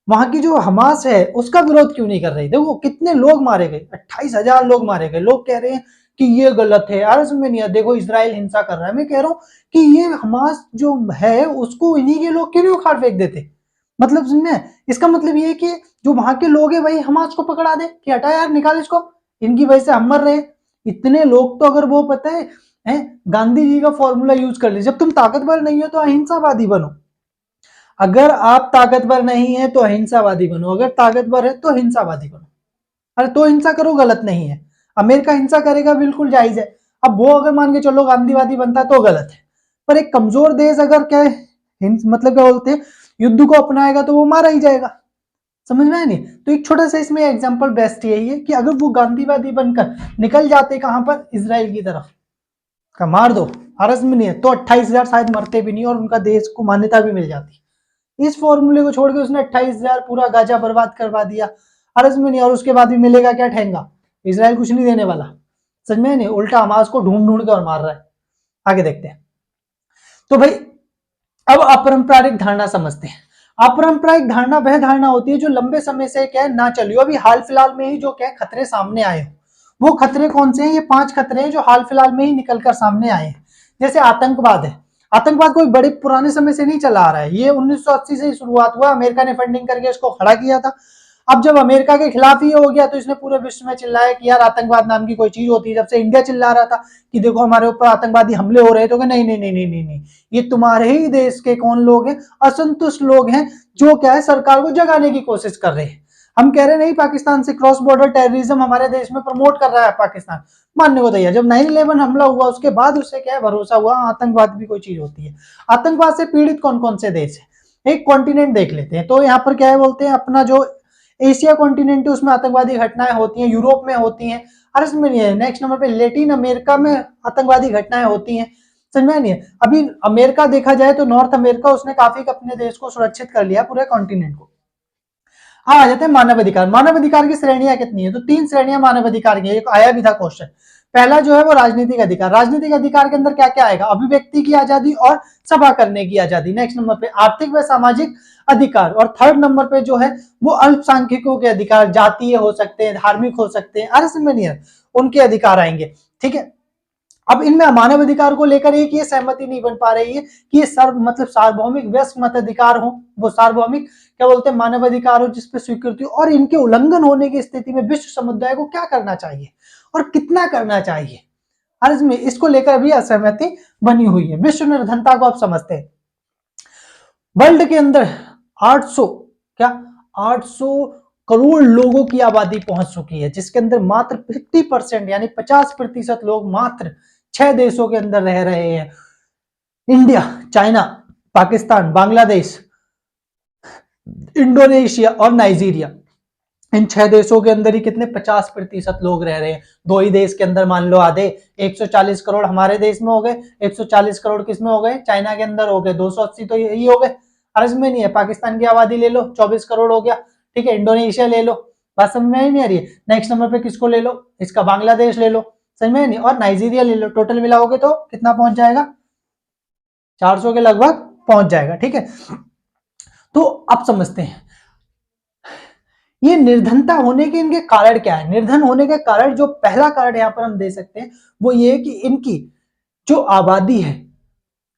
वहां की जो हमास है उसका विरोध क्यों नहीं कर रही? देखो कितने लोग मारे गए, 28,000 लोग मारे गए। लोग कह रहे हैं कि ये गलत है, अर्ज में नहीं है, देखो इसराइल हिंसा कर रहा है। मैं कह रहा हूँ कि ये हमास जो है उसको इन्हीं के लोग क्यों नहीं उखाड़ फेंक देते? मतलब सुनने, इसका मतलब ये है कि जो वहां के लोग है वही हमास को पकड़ा दे कि हटा यार, निकाल इसको, इनकी वजह से हम मर रहे। इतने लोग तो अगर वो पता है गांधी जी का फॉर्मूला यूज कर लीजिए, जब तुम ताकतवर नहीं हो तो अहिंसावादी बनो। अगर आप ताकतवर नहीं है तो अहिंसावादी बनो, अगर ताकतवर है तो हिंसावादी बनो। अरे तो हिंसा करो, गलत नहीं है। अमेरिका हिंसा करेगा, बिल्कुल जायज है। अब वो अगर मान के चलो गांधीवादी बनता है तो गलत है, पर एक कमजोर देश अगर क्या है मतलब क्या बोलते हैं युद्ध को अपनाएगा तो वो मारा ही जाएगा। समझ में आया नहीं? तो एक छोटा सा इसमें एग्जांपल बेस्ट यही है कि अगर वो गांधीवादी बनकर निकल जाते कहां पर, इसराइल की तरफ, का मार दो, अरज में नहीं है, तो 28,000 शायद मरते भी नहीं और उनका देश को मान्यता भी मिल जाती। इस फॉर्मूले को छोड़ के उसने 28,000 पूरा गाजा बर्बाद करवा दिया, अरज में नहीं, और उसके बाद भी मिलेगा क्या ठहंगा? इसराइल कुछ नहीं देने वाला। समझ में नहीं? उल्टा हमास को ढूंढ ढूंढ के और मार रहा है। आगे देखते हैं। तो भाई अब अपरंपरारिक धारणा समझते हैं। अपरंपरारिक धारणा वह धारणा होती है जो लंबे समय से क्या ना चली हो, अभी हाल फिलहाल में ही जो क्या खतरे सामने आए हो। वो खतरे कौन से हैं? ये 5 खतरे हैं जो हाल फिलहाल में ही निकलकर सामने आए हैं। जैसे आतंकवाद है। आतंकवाद कोई बड़े पुराने समय से नहीं चला आ रहा है, ये 1980 से ही शुरुआत हुआ, अमेरिका ने फंडिंग करके इसको खड़ा किया था। अब जब अमेरिका के खिलाफ ही हो गया तो इसने पूरे विश्व में चिल्लाया कि यार आतंकवाद नाम की कोई चीज होती है। जब से इंडिया चिल्ला रहा था कि देखो हमारे ऊपर आतंकवादी हमले हो रहे हैं, तो नहीं नहीं नहीं नहीं नहीं नहीं, ये तुम्हारे ही देश के कौन लोग हैं, असंतुष्ट लोग हैं, जो क्या है सरकार को जगाने की कोशिश कर रहे हैं। हम कह रहे नहीं पाकिस्तान से क्रॉस बॉर्डर टेररिज्म हमारे देश में प्रमोट कर रहा है पाकिस्तान, मानने को तैयार। जब 9/11 हमला हुआ उसके बाद उससे क्या है भरोसा हुआ आतंकवाद भी कोई चीज होती है। आतंकवाद से पीड़ित कौन कौन से देश है, एक कॉन्टिनेंट देख लेते हैं। तो यहाँ पर क्या है बोलते हैं, अपना जो एशिया कॉन्टिनेंट है उसमें आतंकवादी घटनाएं होती हैं, यूरोप में होती हैं, और इसमें नहीं है। नेक्स्ट नंबर पे लेटिन अमेरिका में आतंकवादी घटनाएं होती हैं। समझ में नहीं है? अभी अमेरिका देखा जाए तो नॉर्थ अमेरिका उसने काफी अपने देश को सुरक्षित कर लिया, पूरे कॉन्टिनेंट को। आ जाते हैं मानव अधिकार। मानव अधिकार की श्रेणियां कितनी है? तो 3 श्रेणियां मानव अधिकार की, एक आया भी था क्वेश्चन। पहला जो है वो राजनीतिक अधिकार। राजनीतिक अधिकार के अंदर क्या क्या आएगा? अभिव्यक्ति की आजादी और सभा करने की आजादी। नेक्स्ट नंबर पे आर्थिक व सामाजिक अधिकार, और थर्ड नंबर पे जो है वो अल्पसंख्यकों के अधिकार, जातीय हो सकते हैं, धार्मिक हो सकते हैं, अरसमनीय उनके अधिकार आएंगे। ठीक है, अब इनमें मानव अधिकार को लेकर एक ये सहमति नहीं बन पा रही है कि ये मतलब सार्वभौमिक वयस्क मताधिकार हो, वो सार्वभौमिक क्या बोलते हैं मानव अधिकार हो जिसपे स्वीकृति हो, और इनके उल्लंघन होने की स्थिति में विश्व समुदाय को क्या करना चाहिए और कितना करना चाहिए, अर्ज में इसको लेकर भी असहमति बनी हुई है। विश्व निर्धनता को आप समझते हैं, वर्ल्ड के अंदर 800 क्या 800 करोड़ लोगों की आबादी पहुंच चुकी है, जिसके अंदर मात्र 50% यानी 50% लोग मात्र 6 देशों के अंदर रह रहे हैं, India, China, Pakistan, Bangladesh, Indonesia और नाइजीरिया। इन 6 देशों के अंदर ही कितने 50% लोग रह रहे हैं। 2 ही देश के अंदर मान लो आधे 140 करोड़ हमारे देश में हो गए, 140 करोड़ किसमें हो गए, चाइना के अंदर हो गए, 280 तो यही हो गए, अर्ज में नहीं है। पाकिस्तान की आबादी ले लो 24 करोड़ हो गया, ठीक है। इंडोनेशिया ले लो, बात समझ में नहीं आ रही है। नेक्स्ट नंबर पे किसको ले लो, इसका बांग्लादेश ले लो, समझ में नहीं, और नाइजीरिया ले लो। टोटल मिलाओगे तो कितना पहुंच जाएगा, 400 के लगभग पहुंच जाएगा, ठीक है। तो अब समझते हैं ये निर्धनता होने के इनके कारण क्या है। निर्धन होने के कारण जो पहला कारण यहाँ पर हम दे सकते हैं वो ये है कि इनकी जो आबादी है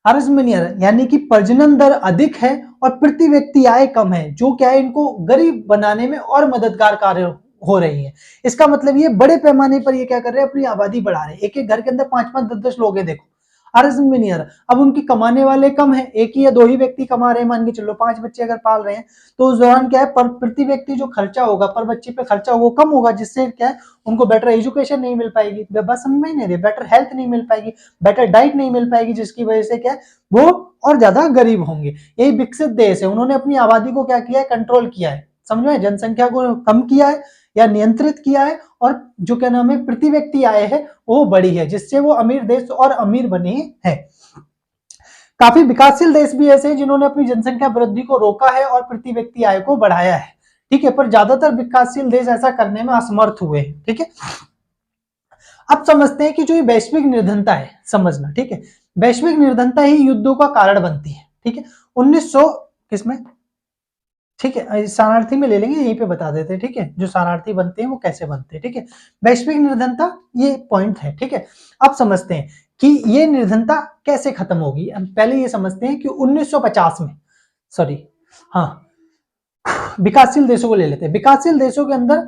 अर्ज में नहीं आ रहा, यानी कि प्रजनन दर अधिक है और प्रति व्यक्ति आय कम है, जो क्या है इनको गरीब बनाने में और मददगार कार्य हो रही है। इसका मतलब ये बड़े पैमाने पर ये क्या कर रहे हैं, अपनी आबादी बढ़ा रहे हैं। एक एक घर के अंदर 5-5 10-10 लोग हैं, देखो अर्ज में नहीं आ रहा। अब उनकी कमाने वाले कम है, एक ही या 2 ही व्यक्ति कमा रहे हैं, मान के चलो 5 बच्चे अगर पाल रहे हैं तो उस दौरान क्या है प्रति व्यक्ति जो खर्चा होगा, पर बच्चे पे खर्चा वो कम होगा, जिससे क्या है उनको बेटर एजुकेशन नहीं मिल पाएगी, बस समझ में नहीं रही, बेटर हेल्थ नहीं मिल पाएगी, बेटर डाइट नहीं मिल पाएगी, जिसकी वजह से क्या है वो और ज्यादा गरीब होंगे। यही विकसित देश है, उन्होंने अपनी आबादी को क्या किया है, कंट्रोल किया है, समझ में, जनसंख्या को कम किया है या नियंत्रित किया है, और जो क्या नाम है प्रति व्यक्ति आय है वो बढ़ी है, जिससे वो अमीर देश और अमीर बने हैं। काफी विकासशील देश भी ऐसे हैं जिन्होंने अपनी जनसंख्या वृद्धि को रोका है और प्रति व्यक्ति आय को बढ़ाया है, ठीक है, पर ज्यादातर विकासशील देश ऐसा करने में असमर्थ हुए, ठीक है। अब समझते हैं कि जो ये वैश्विक निर्धनता है, समझना, ठीक है, वैश्विक निर्धनता ही युद्धों का कारण बनती है, ठीक है। 1900 किसमें, ठीक है, शरणार्थी में ले लेंगे, यहीं पे बता देते हैं, ठीक है, जो शरणार्थी बनते हैं वो कैसे बनते हैं, ठीक है। वैश्विक निर्धनता ये पॉइंट है, ठीक है। अब समझते हैं कि ये निर्धनता कैसे खत्म होगी। हम पहले ये समझते हैं कि 1950 में, सॉरी, हाँ, विकासशील देशों को ले लेते हैं। विकासशील देशों के अंदर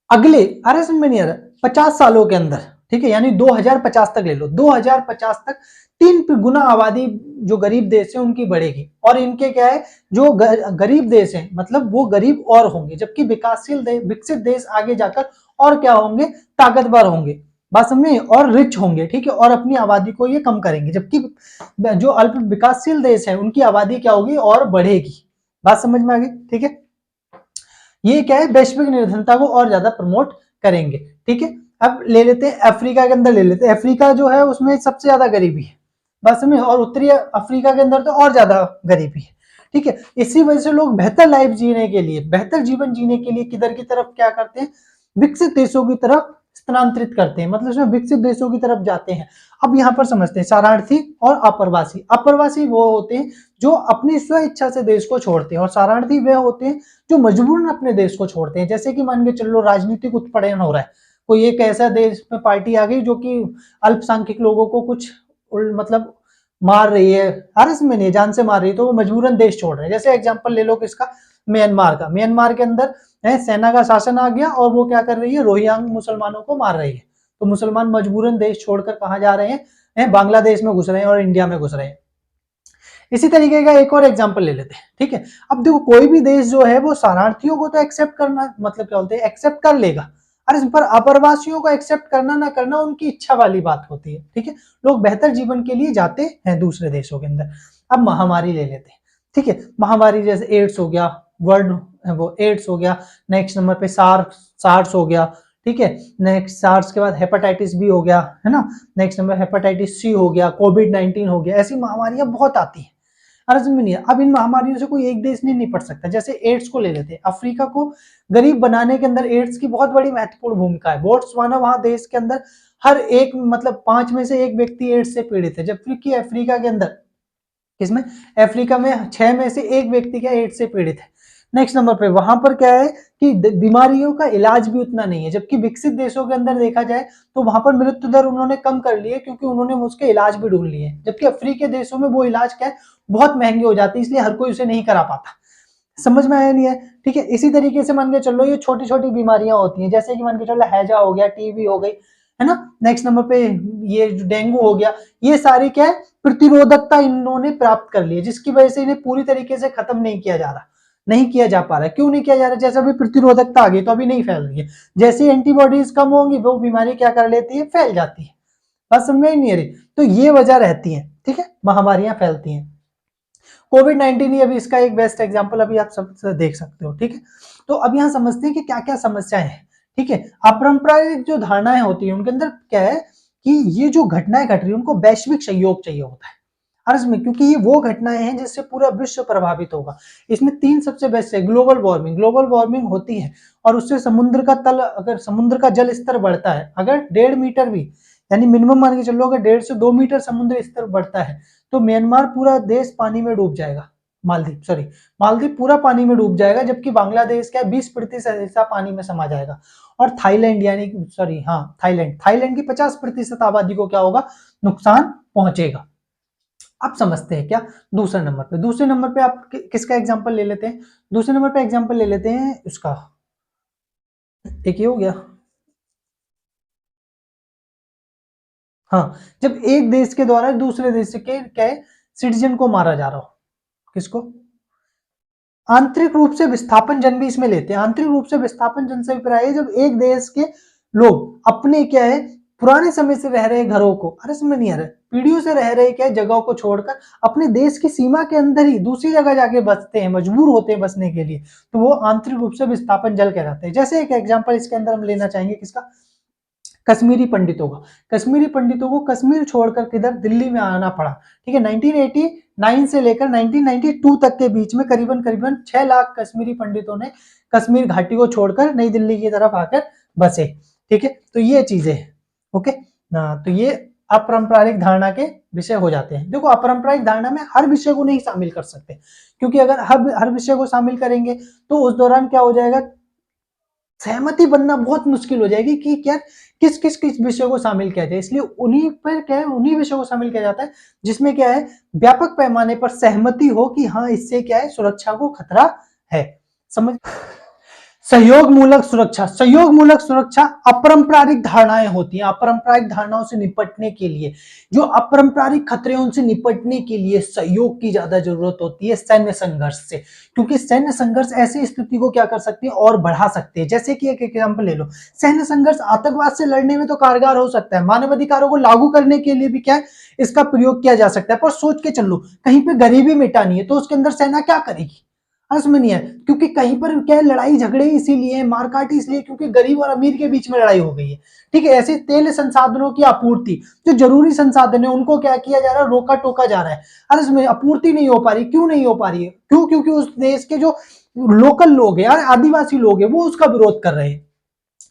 अगले अरे समझ में नहीं आ रहा 50 सालों के अंदर, ठीक है, यानी 2050 तक ले लो, 2050 तक 3 गुना आबादी जो गरीब देश है उनकी बढ़ेगी, और इनके क्या है जो गरीब देश है मतलब वो गरीब और होंगे, जबकि विकासशील विकसित देश आगे जाकर और क्या होंगे, ताकतवर होंगे, बात समझे, और रिच होंगे, ठीक है, और अपनी आबादी को ये कम करेंगे, जबकि जो अल्प विकासशील देश है उनकी आबादी क्या होगी और बढ़ेगी, बात समझ में आ गई, ठीक है। ये क्या है वैश्विक निर्धनता को और ज्यादा प्रमोट करेंगे, ठीक है। अब ले लेते हैं अफ्रीका के अंदर, ले लेते हैं अफ्रीका जो है उसमें सबसे ज्यादा गरीबी है, बस में, और उत्तरी अफ्रीका के अंदर तो और ज्यादा गरीबी है, ठीक है। इसी वजह से लोग बेहतर लाइफ जीने के लिए, बेहतर जीवन जीने के लिए किधर की तरफ क्या करते हैं, विकसित देशों की तरफ स्थानांतरित करते हैं, मतलब उसमें विकसित देशों की तरफ जाते हैं। अब यहाँ पर समझते हैं शरणार्थी और अप्रवासी। अप्रवासी वो होते हैं जो अपनी स्व इच्छा से देश को छोड़ते हैं, और शरणार्थी वे होते हैं जो मजबूरन अपने देश को छोड़ते हैं। जैसे कि मान के चलो राजनीतिक उत्पीड़न हो रहा है, कोई एक ऐसा देश में पार्टी आ गई जो कि अल्पसंख्यक लोगों को कुछ मतलब मार रही है, हर में नहीं जान से मार रही है, तो वो मजबूरन देश छोड़ रहे हैं। जैसे एग्जांपल ले लो किसका, म्यांमार का। म्यांमार के अंदर सेना का शासन आ गया और वो क्या कर रही है, रोहिंग्या मुसलमानों को मार रही है, तो मुसलमान मजबूरन देश छोड़कर कहाँ जा रहे हैं, बांग्लादेश में घुस रहे हैं और इंडिया में घुस रहे हैं। इसी तरीके का एक और एग्जांपल ले लेते हैं, ठीक है। अब देखो कोई भी देश जो है वो शरणार्थियों को तो एक्सेप्ट करना, मतलब क्या बोलते हैं, एक्सेप्ट कर लेगा, और इस पर अप्रवासियों को एक्सेप्ट करना ना करना उनकी इच्छा वाली बात होती है, ठीक है। लोग बेहतर जीवन के लिए जाते हैं दूसरे देशों के अंदर। अब महामारी ले लेते हैं, ठीक है। महामारी जैसे एड्स हो गया, वर्ल्ड वो एड्स हो गया, नेक्स्ट नंबर पे सार्स हो गया, ठीक है। नेक्स्ट सार्स के बाद हेपेटाइटिस बी हो गया, है ना, नेक्स्ट नंबर हेपेटाइटिस सी हो गया, कोविड-19 हो गया, ऐसी महामारियां बहुत आती हैं, अर्ज में नहीं है। अब इन महामारियों से कोई एक देश नहीं निपट सकता। जैसे एड्स को ले लेते हैं, अफ्रीका को गरीब बनाने के अंदर एड्स की बहुत बड़ी महत्वपूर्ण भूमिका है। बोट्सवाना वहां देश के अंदर हर एक मतलब 5 में से 1 व्यक्ति एड्स से पीड़ित है, जबकि अफ्रीका के अंदर, किसमें, अफ्रीका में 6 में से 1 व्यक्ति क्या एड्स से पीड़ित है। नेक्स्ट नंबर पे वहां पर क्या है कि बीमारियों का इलाज भी उतना नहीं है, जबकि विकसित देशों के अंदर देखा जाए तो वहां पर मृत्यु दर उन्होंने कम कर ली है, क्योंकि उन्होंने उसके इलाज भी ढूंढ लिए, जबकि अफ्रीकी देशों में वो इलाज क्या है बहुत महंगे हो जाते हैं, इसलिए हर कोई उसे नहीं करा पाता। समझ में आया नहीं है? ठीक है, इसी तरीके से मान के चलो ये छोटी छोटी बीमारियां होती हैं, जैसे कि मान के चलो हैजा हो गया, टीबी हो गई, है ना। नेक्स्ट नंबर पे ये जो डेंगू हो गया, ये सारी क्या है प्रतिरोधकता इन्होंने प्राप्त कर ली है, जिसकी वजह से इन्हें पूरी तरीके से खत्म नहीं किया जा रहा, नहीं किया जा पा रहा है। क्यों नहीं किया जा रहा? जैसे अभी प्रतिरोधकता आ गई तो अभी नहीं फैल रही है, जैसे एंटीबॉडीज कम होंगी वो बीमारी क्या कर लेती है, फैल जाती है। बात समझ में ही नहीं आ रही? तो ये वजह रहती है, ठीक है, महामारियां फैलती हैं। कोविड-19 ही अभी इसका एक बेस्ट एग्जांपल अभी आप सब देख सकते हो, ठीक है। तो अब यहाँ समझते हैं कि क्या क्या समस्याएं हैं, ठीक है। अपरंपरागत जो धारणाएं होती है उनके अंदर क्या है कि ये जो घटनाएं घट रही है उनको वैश्विक सहयोग चाहिए होता है अर्ज में, क्योंकि ये वो घटनाएं हैं जिससे पूरा विश्व प्रभावित होगा। इसमें तीन सबसे बेस्ट है, ग्लोबल वार्मिंग, ग्लोबल वार्मिंग होती है और उससे समुद्र का तल, अगर समुद्र का जल स्तर बढ़ता है, अगर 1.5 मीटर भी, यानी मिनिमम मान के चलो अगर 1.5 से 2 मीटर समुद्र स्तर बढ़ता है तो म्यांमार पूरा देश पानी में डूब जाएगा, मालदीव पूरा पानी में डूब जाएगा, जबकि बांग्लादेश का 20% हिस्सा पानी में समा जाएगा। और थाईलैंड थाईलैंड की 50% आबादी को क्या होगा, नुकसान पहुंचेगा। अब समझते हैं क्या दूसरे नंबर पे आप किसका एग्जांपल ले लेते हैं? दूसरे नंबर पे एग्जांपल ले लेते हैं उसका, एक ये हो गया, हाँ, जब एक देश के द्वारा दूसरे देश के क्या सिटीजन को मारा जा रहा हो, किसको? आंतरिक रूप से विस्थापन जन भी इसमें लेते हैं। आंतरिक रूप से विस्थापन जन से अभिप्राय है जब एक देश के लोग अपने क्या है पुराने समय से रह रहे घरों को, अरे समझ नहीं आ रहा, पीढ़ियों से रह रहे क्या जगहों को छोड़कर अपने देश की सीमा के अंदर ही दूसरी जगह जाके बसते हैं, मजबूर होते हैं बसने के लिए, तो वो आंतरिक रूप से विस्थापन जल कहलाते हैं। जैसे एक एग्जाम्पल इसके अंदर हम लेना चाहेंगे किसका, कश्मीरी पंडितों का। कश्मीरी पंडितों को कश्मीर छोड़कर किधर, दिल्ली में आना पड़ा, ठीक है। 1989 से लेकर 1992 तक के बीच में करीबन 6 लाख कश्मीरी पंडितों ने कश्मीर घाटी को छोड़कर नई दिल्ली की तरफ आकर बसे, ठीक है। तो ये चीजें, ओके ना, तो ये अपरंपरारिक धारणा के विषय हो जाते हैं। देखो अपरंपरारिक धारणा में हर विषय को नहीं शामिल कर सकते, क्योंकि अगर हर विषय को शामिल करेंगे तो उस दौरान क्या हो जाएगा, सहमति बनना बहुत मुश्किल हो जाएगी कि क्या किस विषय को शामिल किया जाए। इसलिए उन्हीं पर क्या है, उन्हीं विषयों को शामिल किया जाता है जिसमें क्या है व्यापक पैमाने पर सहमति हो कि हाँ इससे क्या है सुरक्षा को खतरा है। समझ, सहयोग मूलक सुरक्षा अपरंपरारिक धारणाएं होती हैं। अपरंपरारिक धारणाओं से निपटने के लिए, जो अपरंपरारिक खतरे उनसे निपटने के लिए सहयोग की ज्यादा जरूरत होती है सैन्य संघर्ष से, क्योंकि सैन्य संघर्ष ऐसी स्थिति को क्या कर सकती है और बढ़ा सकते हैं। जैसे कि एक एग्जांपल ले लो, सैन्य संघर्ष आतंकवाद से लड़ने में तो कारगर हो सकता है, मानवाधिकारों को लागू करने के लिए भी क्या है इसका प्रयोग किया जा सकता है, पर सोच के चलो कहीं पे गरीबी मिटानी है तो उसके अंदर सेना क्या करेगी, में नहीं है, क्योंकि कहीं पर क्या है लड़ाई झगड़े इसीलिए, मारकाट इसलिए क्योंकि गरीब और अमीर के बीच में लड़ाई हो गई है, ठीक है। ऐसे तेल संसाधनों की आपूर्ति, जो जरूरी संसाधन है उनको क्या किया जा रहा है, रोका टोका जा रहा है। अरे इसमें आपूर्ति नहीं हो पा रही, क्यों नहीं हो पा रही है, क्यों? क्योंकि उस देश के जो लोकल लोग हैं, आदिवासी लोग हैं, वो उसका विरोध कर रहे हैं।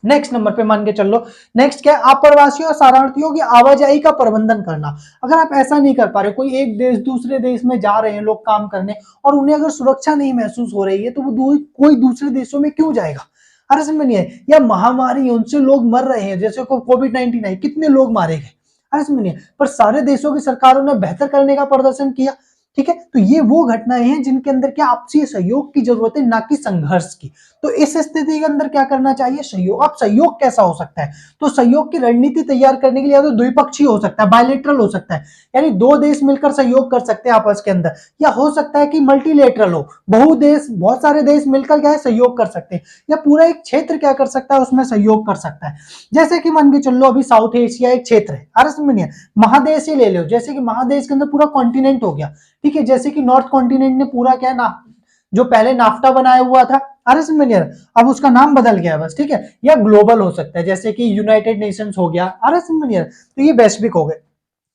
नेक्स्ट नंबर पे मान के चल लो, नेक्स्ट क्या है, अप्रवासियों और शरणार्थियों की आवाजाही का प्रबंधन करना। अगर आप ऐसा नहीं कर पा रहे, कोई एक देश दूसरे देश में जा रहे हैं लोग काम करने और उन्हें अगर सुरक्षा नहीं महसूस हो रही है तो वो कोई दूसरे देशों में क्यों जाएगा? अरे समझ नहीं है, या महामारी है उनसे लोग मर रहे हैं, जैसे कोविड-19 है, कितने लोग मारे गए, अरे समझ नहीं है, पर सारे देशों की सरकारों ने बेहतर करने का प्रदर्शन किया, ठीक है। तो ये वो घटनाएं हैं जिनके अंदर क्या आपसी सहयोग की जरूरत है, ना कि संघर्ष की। तो इस स्थिति के अंदर क्या करना चाहिए, सहयोग। अब सहयोग कैसा हो सकता है, तो सहयोग की रणनीति तैयार करने के लिए या तो द्विपक्षीय हो सकता है, बायलैटरल हो सकता है, यानी दो देश मिलकर सहयोग कर सकते हैं आपस के अंदर, या हो सकता है कि मल्टीलेटरल हो, बहुत सारे देश मिलकर क्या है सहयोग कर सकते हैं, या पूरा एक क्षेत्र क्या कर सकता है उसमें सहयोग कर सकता है। जैसे कि मान के चलो अभी साउथ एशिया एक क्षेत्र है, अरे समझिए महादेश ही ले लो, जैसे कि महादेश के अंदर पूरा कॉन्टिनेंट हो गया, ठीक है। जैसे कि नॉर्थ कॉन्टिनेंट ने पूरा क्या ना, जो पहले नाफ्टा बनाया हुआ था, अरे समझ नहीं, अब उसका नाम बदल गया बस, ठीक है। या ग्लोबल हो सकता है, जैसे कि यूनाइटेड नेशंस हो गया, अरे समझ नहीं, तो ये वैश्विक हो गए।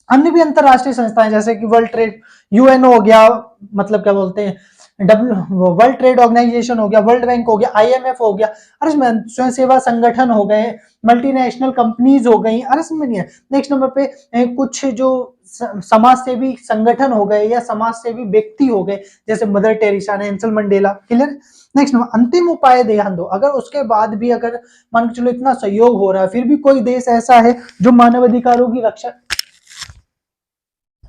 अन्य भी अंतरराष्ट्रीय संस्थाएं जैसे कि वर्ल्ड ट्रेड, यूएनओ हो गया, मतलब क्या बोलते हैं वर्ल्ड ट्रेड ऑर्गेनाइजेशन हो गया, वर्ल्ड बैंक हो गया, IMF हो गया, अरे स्वयं सेवा संगठन हो गए, मल्टीनेशनल कंपनीज हो गई, अरे समझ नहीं है। नेक्स्ट नंबर पे कुछ जो समाज सेवी संगठन हो गए या समाज सेवी व्यक्ति हो गए, जैसे mother Teresa, Nelson Mandela, clear. Next number अंतिम उपाय ध्यान दो, अगर उसके बाद भी अगर मान के चलो इतना सहयोग हो रहा है, फिर भी कोई देश ऐसा है जो मानवाधिकारों की रक्षा,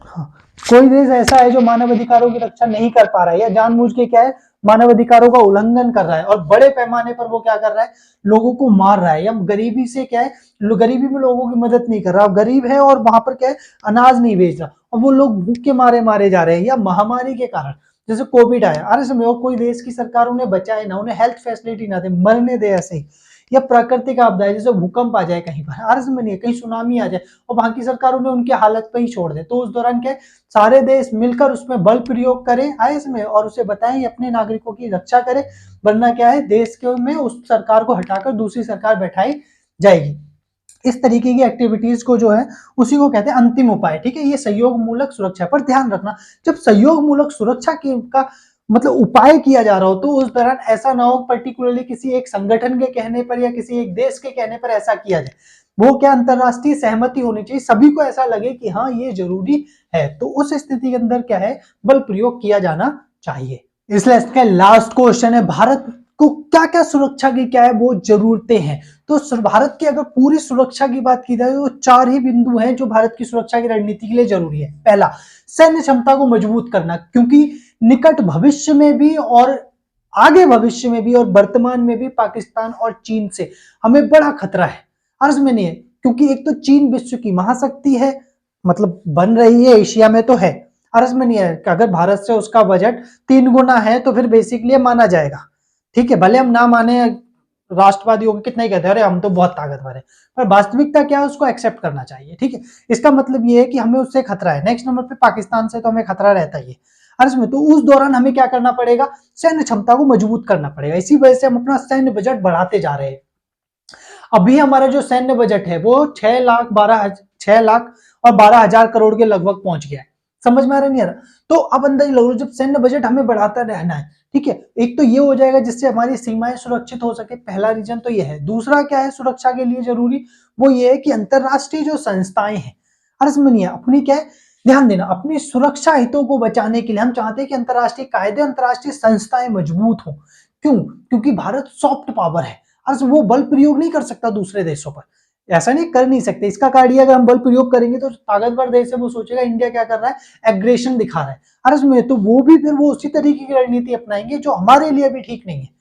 हाँ, कोई देश ऐसा है जो मानवाधिकारों की रक्षा नहीं कर पा रहा है या जानबूझ के क्या है मानवाधिकारों का उल्लंघन कर रहा है और बड़े पैमाने पर वो क्या कर रहा है, लोगों को मार रहा है या गरीबी से क्या है, गरीबी में लोगों की मदद नहीं कर रहा, गरीब है और वहां पर क्या है अनाज नहीं बेच रहा और वो लोग भूख के मारे मारे जा रहे हैं, या महामारी के कारण जैसे कोविड आया, अरे समय कोई देश की सरकार उन्हें बचाए ना, उन्हें हेल्थ फैसिलिटी ना दे, मरने दे ऐसे ही, या प्राकृतिक आपदा जैसे भूकंप आ जाए कहीं पर, अरे समझ नहीं, कहीं सुनामी आ जाए और वहां की सरकार उन्हें उनकी हालत पे ही छोड़ दे, तो उस दौरान क्या है सारे देश मिलकर उसमें बल प्रयोग करें आए इसमें और उसे बताएं अपने नागरिकों की रक्षा करे, वरना क्या है देश के में उस सरकार को हटाकर दूसरी सरकार बैठाई जाएगी। इस तरीके की एक्टिविटीज को जो है उसी को कहते हैं अंतिम उपाय, ठीक है। ये सहयोग मूलक सुरक्षा, पर ध्यान रखना जब सहयोग मूलक सुरक्षा का मतलब उपाय किया जा रहा हो तो उस दौरान ऐसा ना हो पर्टिकुलरली किसी एक संगठन के कहने पर या किसी एक देश के कहने पर ऐसा किया जाए, वो क्या अंतरराष्ट्रीय सहमति होनी चाहिए, सभी को ऐसा लगे कि हाँ ये जरूरी है, तो उस स्थिति के अंदर क्या है बल प्रयोग किया जाना चाहिए। इसलिए इसका लास्ट क्वेश्चन है भारत को क्या क्या सुरक्षा की क्या है वो जरूरतें हैं, तो भारत की अगर पूरी सुरक्षा की बात की जाए तो 4 ही बिंदु हैं जो भारत की सुरक्षा की रणनीति के लिए जरूरी है। पहला, सैन्य क्षमता को मजबूत करना, क्योंकि निकट भविष्य में भी और आगे भविष्य में भी और वर्तमान में भी पाकिस्तान और चीन से हमें बड़ा खतरा है, अर्ज में नहीं है, क्योंकि एक तो चीन विश्व की महाशक्ति है, मतलब बन रही है एशिया में तो है, अर्ज में नहीं है, अगर भारत से उसका बजट 3 गुना है तो फिर बेसिकली माना जाएगा, ठीक है, भले हम ना माने, राष्ट्रवादियों को कितना ही कहते हैं अरे हम तो बहुत ताकतवर है, पर वास्तविकता क्या है उसको एक्सेप्ट करना चाहिए, ठीक है। इसका मतलब ये है कि हमें उससे खतरा है। नेक्स्ट नंबर पे पाकिस्तान से तो हमें खतरा रहता ही है, में तो उस दौरान हमें क्या करना पड़ेगा, सैन्य क्षमता को मजबूत करना पड़ेगा, इसी वजह से हम अपना सैन्य बजट बढ़ाते जा रहे हैं। अभी हमारा जो सैन्य बजट है वो 6 लाख और 12 हजार करोड़ के लगभग पहुंच गया है, समझ में आ रहा नहीं आ रहा, तो अब अंदाज लगो जब सैन्य बजट हमें बढ़ाता रहना है, ठीक है, एक तो ये हो जाएगा जिससे हमारी सीमाएं सुरक्षित हो सके, पहला रीजन तो ये है। दूसरा क्या है सुरक्षा के लिए जरूरी, वो ये है कि अंतरराष्ट्रीय जो संस्थाएं हैं, अरे सुनिए अपनी क्या है ध्यान देना, अपनी सुरक्षा हितों को बचाने के लिए हम चाहते हैं कि अंतरराष्ट्रीय कायदे अंतरराष्ट्रीय संस्थाएं मजबूत हो, क्यों, क्योंकि भारत सॉफ्ट पावर है, अर्ज वो बल प्रयोग नहीं कर सकता दूसरे देशों पर, ऐसा नहीं कर नहीं सकते, इसका कारण अगर हम बल प्रयोग करेंगे तो ताकतवर देश है वो सोचेगा इंडिया क्या कर रहा है एग्रेशन दिखा रहा है, अर्ज में तो वो भी फिर वो उसी तरीके की रणनीति अपनाएंगे जो हमारे लिए भी ठीक नहीं है।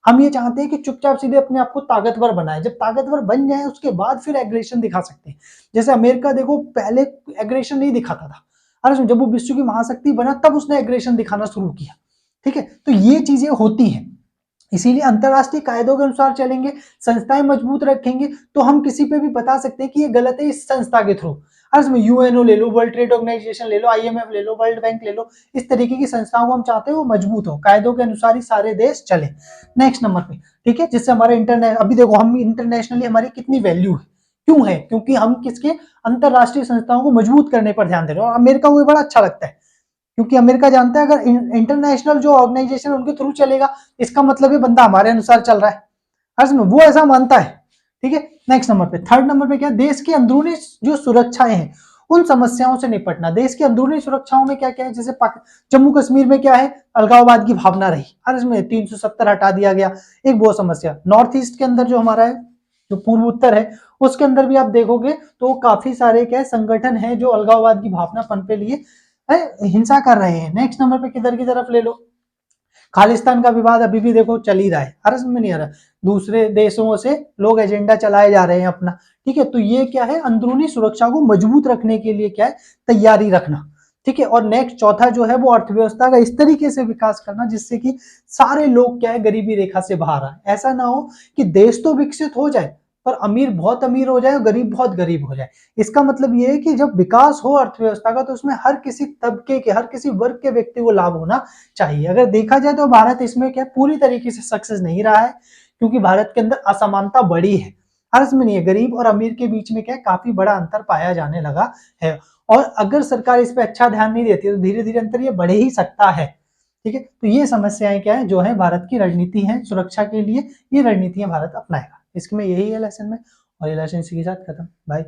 हम ये चाहते हैं कि चुपचाप सीधे अपने आप को ताकतवर बनाए, जब ताकतवर बन जाए उसके बाद फिर एग्रेशन दिखा सकते हैं, जैसे अमेरिका देखो पहले एग्रेशन नहीं दिखाता था, अरे जब वो विश्व की महाशक्ति बना तब उसने एग्रेशन दिखाना शुरू किया, ठीक है, तो ये चीजें होती हैं, इसीलिए अंतरराष्ट्रीय कायदों के अनुसार चलेंगे, संस्थाएं मजबूत रखेंगे तो हम किसी पे भी बता सकते हैं कि ये गलत है इस संस्था के थ्रू, अर्ज यूएनओ ले लो, वर्ल्ड ट्रेड ऑर्गेनाइजेशन ले लो, IMF ले लो, वर्ल्ड बैंक ले लो, इस तरीके की संस्थाओं को हम चाहते हैं वो मजबूत हो, कायदों के अनुसार ही सारे देश चले। नेक्स्ट नंबर पे, ठीक है, जिससे हमारे इंटरनेट, अभी देखो हम इंटरनेशनली हमारी कितनी वैल्यू है, क्यों है, क्योंकि हम किसके अंतरराष्ट्रीय संस्थाओं को मजबूत करने पर ध्यान दे रहे हैं, और अमेरिका को बड़ा अच्छा लगता है, क्योंकि अमेरिका जानता है अगर इंटरनेशनल जो ऑर्गेनाइजेशन उनके थ्रू चलेगा इसका मतलब ये बंदा हमारे अनुसार चल रहा है, अर्ज में वो ऐसा मानता है, ठीक है। नेक्स्ट नंबर पे, थर्ड नंबर पे क्या, देश की अंदरूनी जो सुरक्षाएं हैं उन समस्याओं से निपटना, देश की अंदरूनी सुरक्षाओं में क्या क्या है, जैसे जम्मू कश्मीर में क्या है अलगाववाद की भावना रही, अर्ज में 370 हटा दिया गया, एक वो समस्या, नॉर्थ ईस्ट के अंदर जो हमारा है जो पूर्व उत्तर है उसके अंदर भी आप देखोगे तो काफी सारे क्या संगठन है जो अलगाववाद की भावना पनपे लिए हिंसा कर रहे हैं। नेक्स्ट नंबर पे किधर की तरफ ले लो, खालिस्तान का विवाद अभी भी देखो चल ही रहा है, अर्ज में नहीं आ रहा, दूसरे देशों से लोग एजेंडा चलाए जा रहे हैं अपना, ठीक है, तो ये क्या है अंदरूनी सुरक्षा को मजबूत रखने के लिए क्या है तैयारी रखना, ठीक है। और नेक्स्ट चौथा जो है वो अर्थव्यवस्था का इस तरीके से विकास करना जिससे कि सारे लोग क्या है गरीबी रेखा से बाहर आए, ऐसा ना हो कि देश तो विकसित हो जाए पर अमीर बहुत अमीर हो जाए और गरीब बहुत गरीब हो जाए, इसका मतलब ये है कि जब विकास हो अर्थव्यवस्था का तो उसमें हर किसी तबके के हर किसी वर्ग के व्यक्ति को लाभ होना चाहिए। अगर देखा जाए तो भारत इसमें क्या पूरी तरीके से सक्सेस नहीं रहा है, क्योंकि भारत के अंदर असमानता बड़ी है, अर्ज में नहीं है, गरीब और अमीर के बीच में क्या काफी बड़ा अंतर पाया जाने लगा है, और अगर सरकार इस पे अच्छा ध्यान नहीं देती तो धीरे धीरे अंतर ये बढ़ ही सकता है, ठीक है, तो ये समस्याएं क्या है जो है भारत की रणनीति है सुरक्षा के लिए, ये रणनीतियां भारत अपनाएगा। इसमें यही है लेसन में, और ये लेसन इसी के साथ खत्म। बाय।